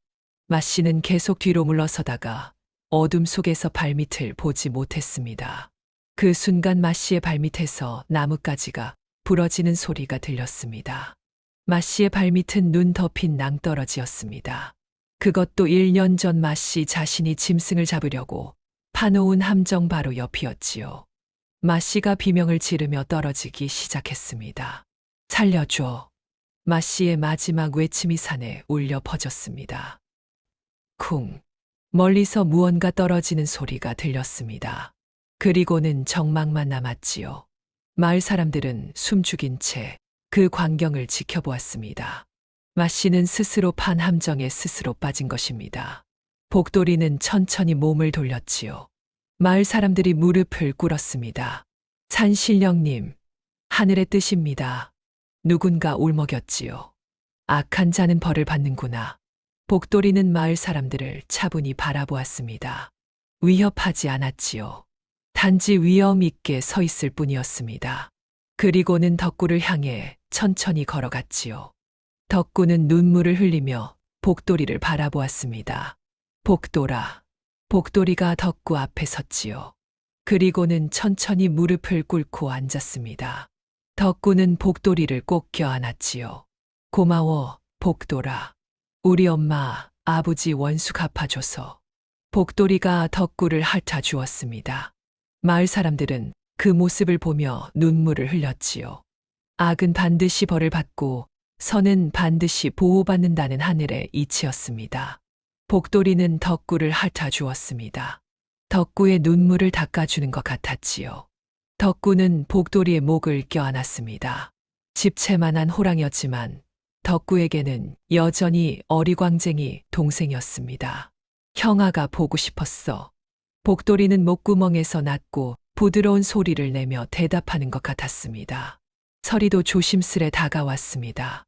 마씨는 계속 뒤로 물러서다가 어둠 속에서 발밑을 보지 못했습니다. 그 순간 마씨의 발밑에서 나뭇가지가 부러지는 소리가 들렸습니다. 마씨의 발밑은 눈 덮인 낭떠러지였습니다. 그것도 1년 전 마씨 자신이 짐승을 잡으려고 파놓은 함정 바로 옆이었지요. 마씨가 비명을 지르며 떨어지기 시작했습니다. 살려줘. 마씨의 마지막 외침이 산에 울려 퍼졌습니다. 쿵. 멀리서 무언가 떨어지는 소리가 들렸습니다. 그리고는 정막만 남았지요. 마을 사람들은 숨죽인 채 그 광경을 지켜보았습니다. 마씨는 스스로 판 함정에 스스로 빠진 것입니다. 복돌이는 천천히 몸을 돌렸지요. 마을 사람들이 무릎을 꿇었습니다. 산신령님, 하늘의 뜻입니다. 누군가 울먹였지요. 악한 자는 벌을 받는구나. 복돌이는 마을 사람들을 차분히 바라보았습니다. 위협하지 않았지요. 단지 위험 있게 서 있을 뿐이었습니다. 그리고는 덕구를 향해 천천히 걸어갔지요. 덕구는 눈물을 흘리며 복돌이를 바라보았습니다. 복돌아. 복돌이가 덕구 앞에 섰지요. 그리고는 천천히 무릎을 꿇고 앉았습니다. 덕구는 복돌이를 꼭 껴안았지요. 고마워, 복돌아. 우리 엄마, 아버지 원수 갚아줘서. 복돌이가 덕구를 핥아주었습니다. 마을 사람들은 그 모습을 보며 눈물을 흘렸지요. 악은 반드시 벌을 받고 선은 반드시 보호받는다는 하늘의 이치였습니다. 복돌이는 덕구를 핥아주었습니다. 덕구의 눈물을 닦아주는 것 같았지요. 덕구는 복돌이의 목을 껴안았습니다. 집채만한 호랑이였지만 덕구에게는 여전히 어리광쟁이 동생이었습니다. 형아가 보고 싶었어. 복돌이는 목구멍에서 낮고 부드러운 소리를 내며 대답하는 것 같았습니다. 서리도 조심스레 다가왔습니다.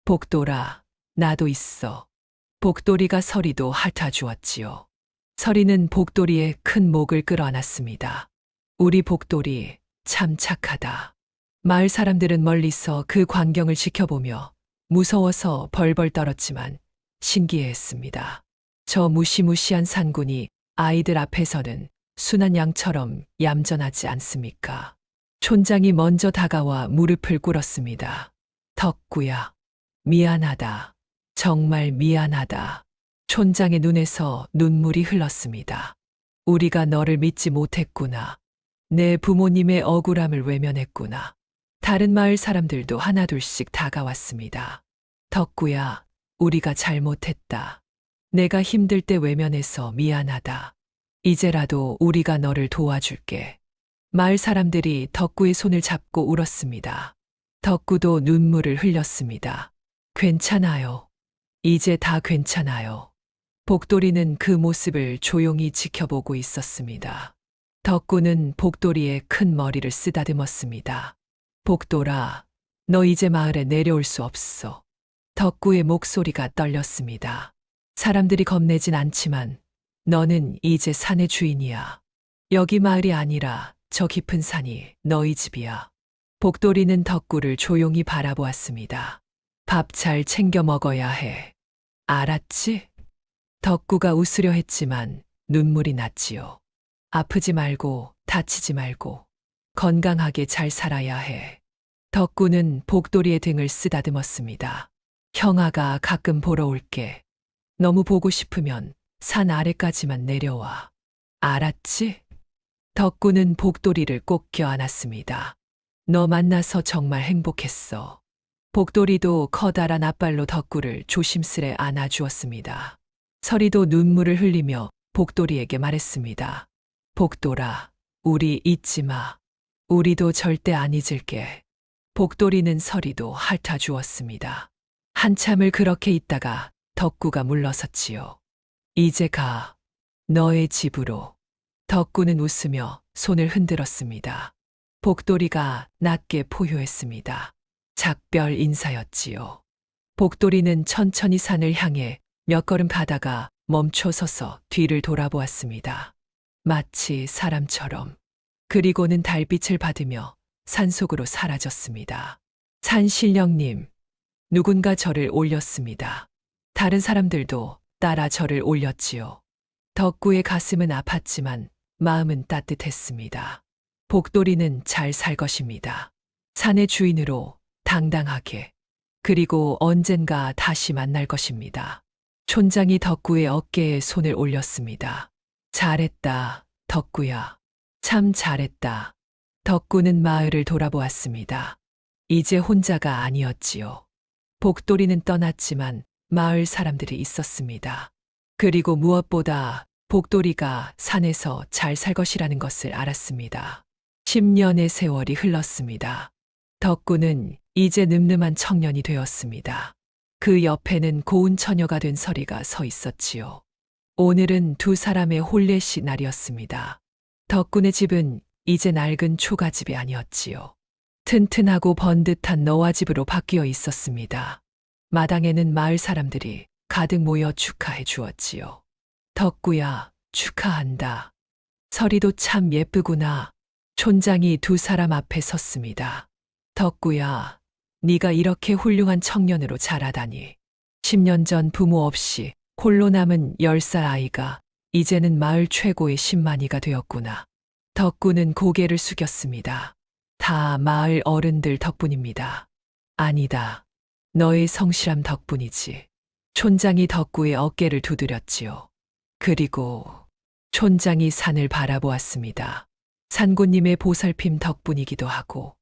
복돌아, 나도 있어. 복돌이가 서리도 핥아주었지요. 서리는 복돌이의 큰 목을 끌어안았습니다. 우리 복돌이 참 착하다. 마을 사람들은 멀리서 그 광경을 지켜보며 무서워서 벌벌 떨었지만 신기해했습니다. 저 무시무시한 산군이 아이들 앞에서는 순한 양처럼 얌전하지 않습니까? 촌장이 먼저 다가와 무릎을 꿇었습니다. 덕구야, 미안하다. 정말 미안하다. 촌장의 눈에서 눈물이 흘렀습니다. 우리가 너를 믿지 못했구나. 내 부모님의 억울함을 외면했구나. 다른 마을 사람들도 하나둘씩 다가왔습니다. 덕구야, 우리가 잘못했다. 내가 힘들 때 외면해서 미안하다. 이제라도 우리가 너를 도와줄게. 마을 사람들이 덕구의 손을 잡고 울었습니다. 덕구도 눈물을 흘렸습니다. 괜찮아요. 이제 다 괜찮아요. 복돌이는 그 모습을 조용히 지켜보고 있었습니다. 덕구는 복돌이의 큰 머리를 쓰다듬었습니다. 복돌아, 너 이제 마을에 내려올 수 없어. 덕구의 목소리가 떨렸습니다. 사람들이 겁내진 않지만 너는 이제 산의 주인이야. 여기 마을이 아니라 저 깊은 산이 너희 집이야. 복돌이는 덕구를 조용히 바라보았습니다. 밥 잘 챙겨 먹어야 해. 알았지? 덕구가 웃으려 했지만 눈물이 났지요. 아프지 말고 다치지 말고 건강하게 잘 살아야 해. 덕구는 복돌이의 등을 쓰다듬었습니다. 형아가 가끔 보러 올게. 너무 보고 싶으면 산 아래까지만 내려와. 알았지? 덕구는 복돌이를 꼭 껴안았습니다. 너 만나서 정말 행복했어. 복돌이도 커다란 앞발로 덕구를 조심스레 안아주었습니다. 서리도 눈물을 흘리며 복돌이에게 말했습니다. 복돌아, 우리 잊지 마. 우리도 절대 안 잊을게. 복돌이는 서리도 핥아주었습니다. 한참을 그렇게 있다가 덕구가 물러섰지요. 이제 가. 너의 집으로. 덕구는 웃으며 손을 흔들었습니다. 복돌이가 낮게 포효했습니다. 작별 인사였지요. 복돌이는 천천히 산을 향해 몇 걸음 가다가 멈춰서서 뒤를 돌아보았습니다. 마치 사람처럼. 그리고는 달빛을 받으며 산속으로 사라졌습니다. 산신령님, 누군가 저를 올렸습니다. 다른 사람들도 따라 저를 올렸지요. 덕구의 가슴은 아팠지만 마음은 따뜻했습니다. 복돌이는 잘 살 것입니다. 산의 주인으로 당당하게, 그리고 언젠가 다시 만날 것입니다. 촌장이 덕구의 어깨에 손을 올렸습니다. 잘했다, 덕구야. 참 잘했다. 덕구는 마을을 돌아보았습니다. 이제 혼자가 아니었지요. 복돌이는 떠났지만 마을 사람들이 있었습니다. 그리고 무엇보다 복돌이가 산에서 잘 살 것이라는 것을 알았습니다. 10년의 세월이 흘렀습니다. 덕구는 이제 늠름한 청년이 되었습니다. 그 옆에는 고운 처녀가 된 서리가 서 있었지요. 오늘은 두 사람의 혼례식 날이었습니다. 덕군의 집은 이제 낡은 초가집이 아니었지요. 튼튼하고 번듯한 너와집으로 바뀌어 있었습니다. 마당에는 마을 사람들이 가득 모여 축하해 주었지요. 덕구야, 축하한다. 서리도 참 예쁘구나. 촌장이 두 사람 앞에 섰습니다. 덕구야, 네가 이렇게 훌륭한 청년으로 자라다니. 10년 전 부모 없이 홀로 남은 10살 아이가 이제는 마을 최고의 신만이가 되었구나. 덕구는 고개를 숙였습니다. 다 마을 어른들 덕분입니다. 아니다. 너의 성실함 덕분이지. 촌장이 덕구의 어깨를 두드렸지요. 그리고 촌장이 산을 바라보았습니다. 산고님의 보살핌 덕분이기도 하고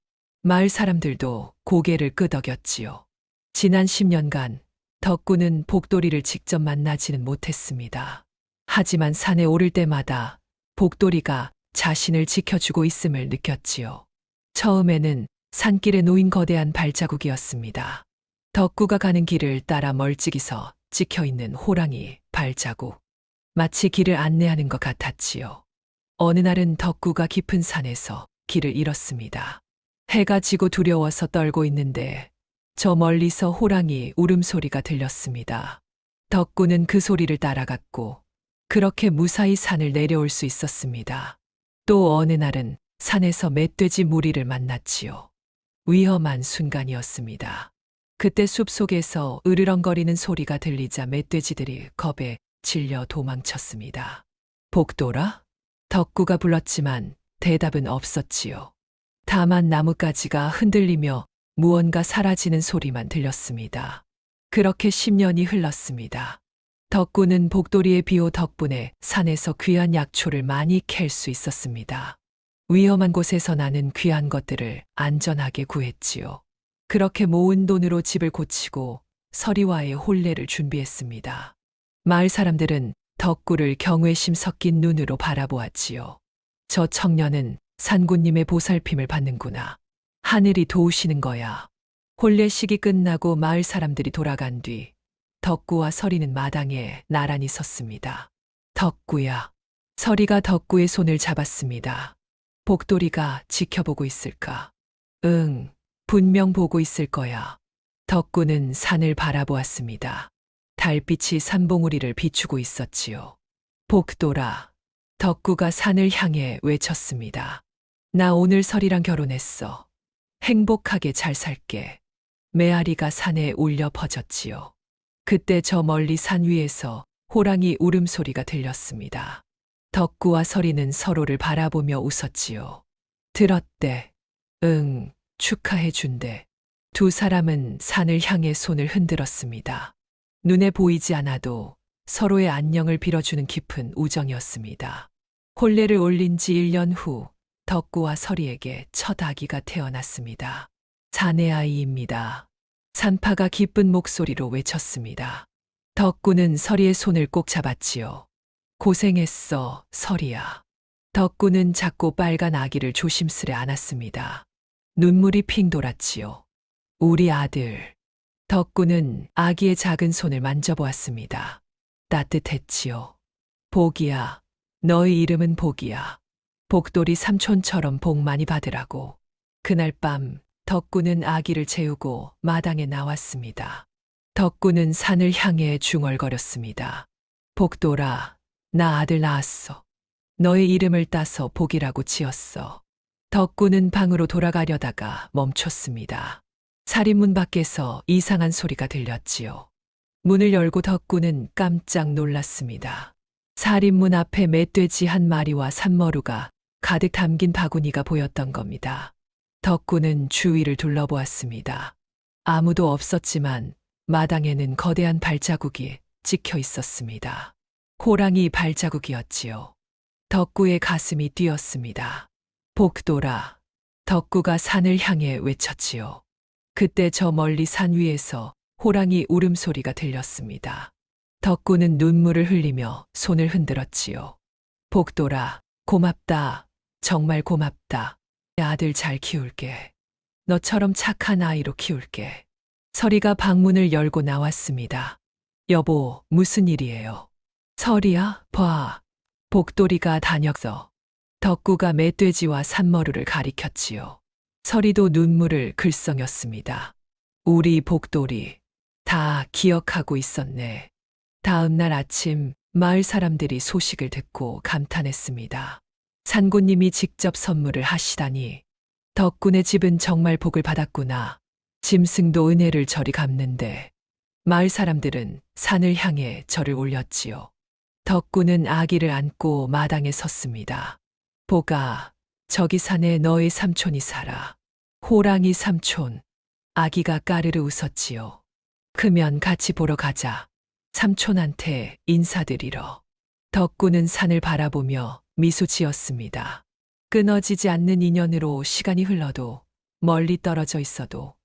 마을 사람들도 고개를 끄덕였지요. 지난 10년간 덕구는 복돌이를 직접 만나지는 못했습니다. 하지만 산에 오를 때마다 복돌이가 자신을 지켜주고 있음을 느꼈지요. 처음에는 산길에 놓인 거대한 발자국이었습니다. 덕구가 가는 길을 따라 멀찍이서 찍혀있는 호랑이 발자국. 마치 길을 안내하는 것 같았지요. 어느 날은 덕구가 깊은 산에서 길을 잃었습니다. 해가 지고 두려워서 떨고 있는데 저 멀리서 호랑이 울음소리가 들렸습니다. 덕구는 그 소리를 따라갔고 그렇게 무사히 산을 내려올 수 있었습니다. 또 어느 날은 산에서 멧돼지 무리를 만났지요. 위험한 순간이었습니다. 그때 숲속에서 으르렁거리는 소리가 들리자 멧돼지들이 겁에 질려 도망쳤습니다. 복돌아? 덕구가 불렀지만 대답은 없었지요. 다만 나뭇가지가 흔들리며 무언가 사라지는 소리만 들렸습니다. 그렇게 10년이 흘렀습니다. 덕구는 복돌이의 비호 덕분에 산에서 귀한 약초를 많이 캘 수 있었습니다. 위험한 곳에서 나는 귀한 것들을 안전하게 구했지요. 그렇게 모은 돈으로 집을 고치고 서리와의 혼례를 준비했습니다. 마을 사람들은 덕구를 경외심 섞인 눈으로 바라보았지요. 저 청년은 산군님의 보살핌을 받는구나. 하늘이 도우시는 거야. 혼례식이 끝나고 마을 사람들이 돌아간 뒤 덕구와 서리는 마당에 나란히 섰습니다. 덕구야. 서리가 덕구의 손을 잡았습니다. 복돌이가 지켜보고 있을까? 응, 분명 보고 있을 거야. 덕구는 산을 바라보았습니다. 달빛이 산봉우리를 비추고 있었지요. 복돌아. 덕구가 산을 향해 외쳤습니다. 나 오늘 서리랑 결혼했어. 행복하게 잘 살게. 메아리가 산에 울려 퍼졌지요. 그때 저 멀리 산 위에서 호랑이 울음소리가 들렸습니다. 덕구와 서리는 서로를 바라보며 웃었지요. 들었대. 응, 축하해준대. 두 사람은 산을 향해 손을 흔들었습니다. 눈에 보이지 않아도 서로의 안녕을 빌어주는 깊은 우정이었습니다. 혼례를 올린 지 1년 후 덕구와 서리에게 첫 아기가 태어났습니다. 자네 아이입니다. 산파가 기쁜 목소리로 외쳤습니다. 덕구는 서리의 손을 꼭 잡았지요. 고생했어, 서리야. 덕구는 작고 빨간 아기를 조심스레 안았습니다. 눈물이 핑 돌았지요. 우리 아들. 덕구는 아기의 작은 손을 만져보았습니다. 따뜻했지요. 복이야. 너의 이름은 복이야. 복돌이 삼촌처럼 복 많이 받으라고. 그날 밤 덕구는 아기를 재우고 마당에 나왔습니다. 덕구는 산을 향해 중얼거렸습니다. 복돌아, 나 아들 낳았어. 너의 이름을 따서 복이라고 지었어. 덕구는 방으로 돌아가려다가 멈췄습니다. 살인문 밖에서 이상한 소리가 들렸지요. 문을 열고 덕구는 깜짝 놀랐습니다. 살인문 앞에 멧돼지 한 마리와 산머루가 가득 담긴 바구니가 보였던 겁니다. 덕구는 주위를 둘러보았습니다. 아무도 없었지만 마당에는 거대한 발자국이 찍혀 있었습니다. 호랑이 발자국이었지요. 덕구의 가슴이 뛰었습니다. 복돌아. 덕구가 산을 향해 외쳤지요. 그때 저 멀리 산 위에서 호랑이 울음소리가 들렸습니다. 덕구는 눈물을 흘리며 손을 흔들었지요. 복돌아, 고맙다. 정말 고맙다. 아들 잘 키울게. 너처럼 착한 아이로 키울게. 서리가 방문을 열고 나왔습니다. 여보, 무슨 일이에요? 서리야, 봐. 복돌이가 다녔어. 덕구가 멧돼지와 산머루를 가리켰지요. 서리도 눈물을 글썽였습니다. 우리 복돌이 다 기억하고 있었네. 다음 날 아침 마을 사람들이 소식을 듣고 감탄했습니다. 산고님이 직접 선물을 하시다니. 덕군의 집은 정말 복을 받았구나. 짐승도 은혜를 저리 갚는데. 마을 사람들은 산을 향해 절을 올렸지요. 덕군은 아기를 안고 마당에 섰습니다. 복아, 저기 산에 너의 삼촌이 살아. 호랑이 삼촌. 아기가 까르르 웃었지요. 크면 같이 보러 가자. 삼촌한테 인사드리러. 덕구는 산을 바라보며 미소 지었습니다. 끊어지지 않는 인연으로 시간이 흘러도 멀리 떨어져 있어도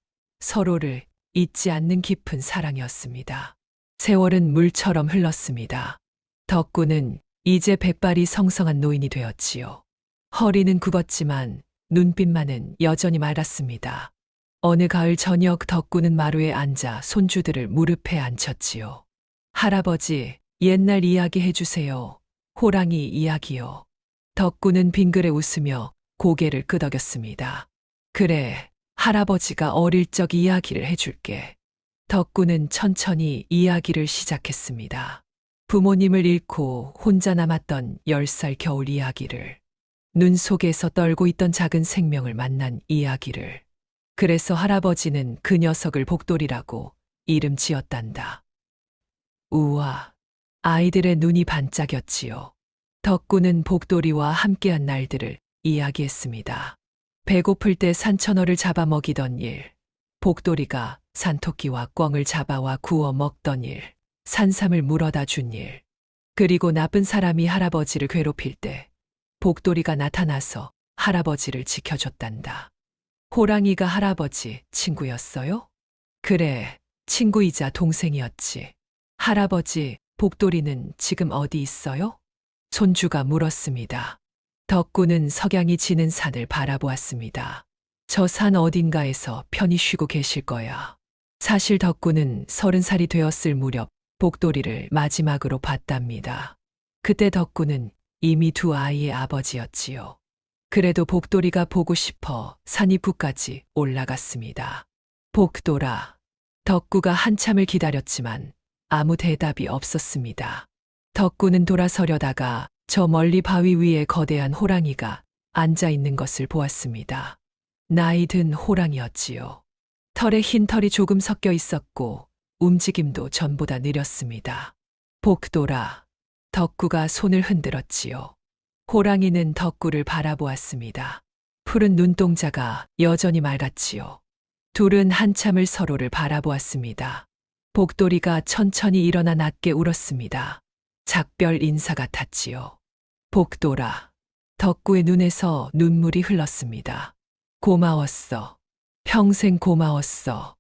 서로를 잊지 않는 깊은 사랑이었습니다. 세월은 물처럼 흘렀습니다. 덕구는 이제 백발이 성성한 노인이 되었지요. 허리는 굽었지만 눈빛만은 여전히 맑았습니다. 어느 가을 저녁 덕구는 마루에 앉아 손주들을 무릎에 앉혔지요. 할아버지, 옛날 이야기 해주세요. 호랑이 이야기요. 덕구는 빙그레 웃으며 고개를 끄덕였습니다. 그래, 할아버지가 어릴 적 이야기를 해줄게. 덕구는 천천히 이야기를 시작했습니다. 부모님을 잃고 혼자 남았던 10살 겨울 이야기를. 눈 속에서 떨고 있던 작은 생명을 만난 이야기를. 그래서 할아버지는 그 녀석을 복돌이라고 이름 지었단다. 우와, 아이들의 눈이 반짝였지요. 덕구는 복돌이와 함께한 날들을 이야기했습니다. 배고플 때 산천어를 잡아먹이던 일, 복돌이가 산토끼와 꿩을 잡아와 구워 먹던 일, 산삼을 물어다 준 일. 그리고 나쁜 사람이 할아버지를 괴롭힐 때 복돌이가 나타나서 할아버지를 지켜줬단다. 호랑이가 할아버지 친구였어요? 그래, 친구이자 동생이었지. 할아버지, 복돌이는 지금 어디 있어요? 손주가 물었습니다. 덕구는 석양이 지는 산을 바라보았습니다. 저 산 어딘가에서 편히 쉬고 계실 거야. 사실 덕구는 30살이 되었을 무렵 복돌이를 마지막으로 봤답니다. 그때 덕구는 이미 두 아이의 아버지였지요. 그래도 복돌이가 보고 싶어 산이부까지 올라갔습니다. 복돌아. 덕구가 한참을 기다렸지만 아무 대답이 없었습니다. 덕구는 돌아서려다가 저 멀리 바위 위에 거대한 호랑이가 앉아 있는 것을 보았습니다. 나이 든 호랑이였지요. 털에 흰 털이 조금 섞여 있었고 움직임도 전보다 느렸습니다. 복돌아. 덕구가 손을 흔들었지요. 호랑이는 덕구를 바라보았습니다. 푸른 눈동자가 여전히 맑았지요. 둘은 한참을 서로를 바라보았습니다. 복돌이가 천천히 일어나 낮게 울었습니다. 작별 인사 같았지요. 복돌아. 덕구의 눈에서 눈물이 흘렀습니다. 고마웠어. 평생 고마웠어.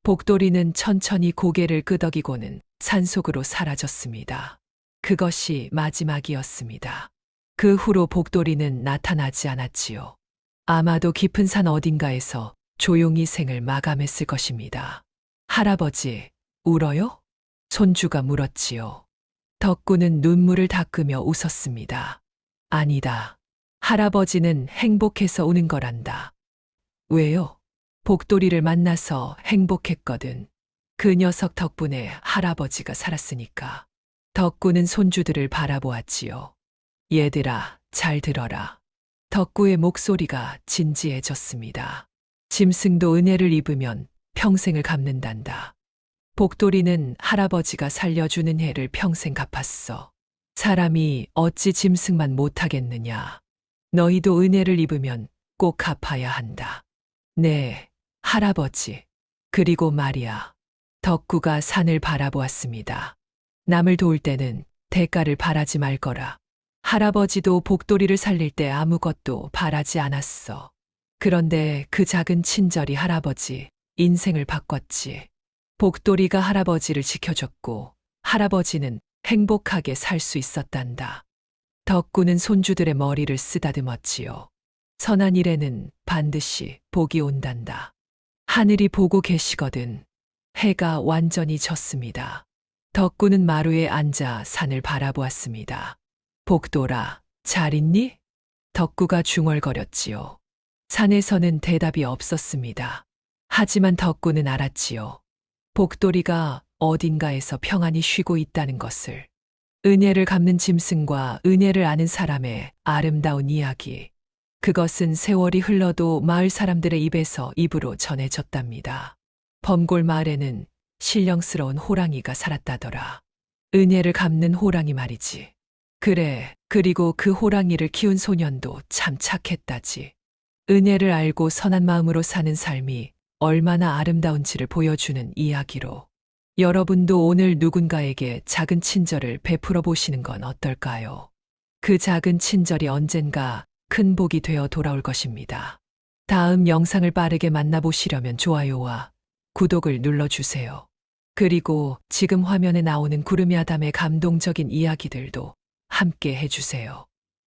복돌이는 천천히 고개를 끄덕이고는 산속으로 사라졌습니다. 그것이 마지막이었습니다. 그 후로 복돌이는 나타나지 않았지요. 아마도 깊은 산 어딘가에서 조용히 생을 마감했을 것입니다. 할아버지, 울어요? 손주가 물었지요. 덕구는 눈물을 닦으며 웃었습니다. 아니다. 할아버지는 행복해서 우는 거란다. 왜요? 복돌이를 만나서 행복했거든. 그 녀석 덕분에 할아버지가 살았으니까. 덕구는 손주들을 바라보았지요. 얘들아, 잘 들어라. 덕구의 목소리가 진지해졌습니다. 짐승도 은혜를 입으면 평생을 갚는단다. 복돌이는 할아버지가 살려주는 해를 평생 갚았어. 사람이 어찌 짐승만 못하겠느냐. 너희도 은혜를 입으면 꼭 갚아야 한다. 네, 할아버지. 그리고 말이야. 덕구가 산을 바라보았습니다. 남을 도울 때는 대가를 바라지 말 거라. 할아버지도 복돌이를 살릴 때 아무것도 바라지 않았어. 그런데 그 작은 친절이 할아버지 인생을 바꿨지. 복돌이가 할아버지를 지켜줬고 할아버지는 행복하게 살 수 있었단다. 덕구는 손주들의 머리를 쓰다듬었지요. 선한 일에는 반드시 복이 온단다. 하늘이 보고 계시거든. 해가 완전히 졌습니다. 덕구는 마루에 앉아 산을 바라보았습니다. 복돌아, 잘 있니? 덕구가 중얼거렸지요. 산에서는 대답이 없었습니다. 하지만 덕구는 알았지요. 복돌이가 어딘가에서 평안히 쉬고 있다는 것을. 은혜를 갚는 짐승과 은혜를 아는 사람의 아름다운 이야기. 그것은 세월이 흘러도 마을 사람들의 입에서 입으로 전해졌답니다. 범골 마을에는 신령스러운 호랑이가 살았다더라. 은혜를 갚는 호랑이 말이지. 그래, 그리고 그 호랑이를 키운 소년도 참 착했다지. 은혜를 알고 선한 마음으로 사는 삶이 얼마나 아름다운지를 보여주는 이야기로. 여러분도 오늘 누군가에게 작은 친절을 베풀어 보시는 건 어떨까요? 그 작은 친절이 언젠가 큰 복이 되어 돌아올 것입니다. 다음 영상을 빠르게 만나보시려면 좋아요와 구독을 눌러주세요. 그리고 지금 화면에 나오는 구름이 아담의 감동적인 이야기들도 함께 해주세요.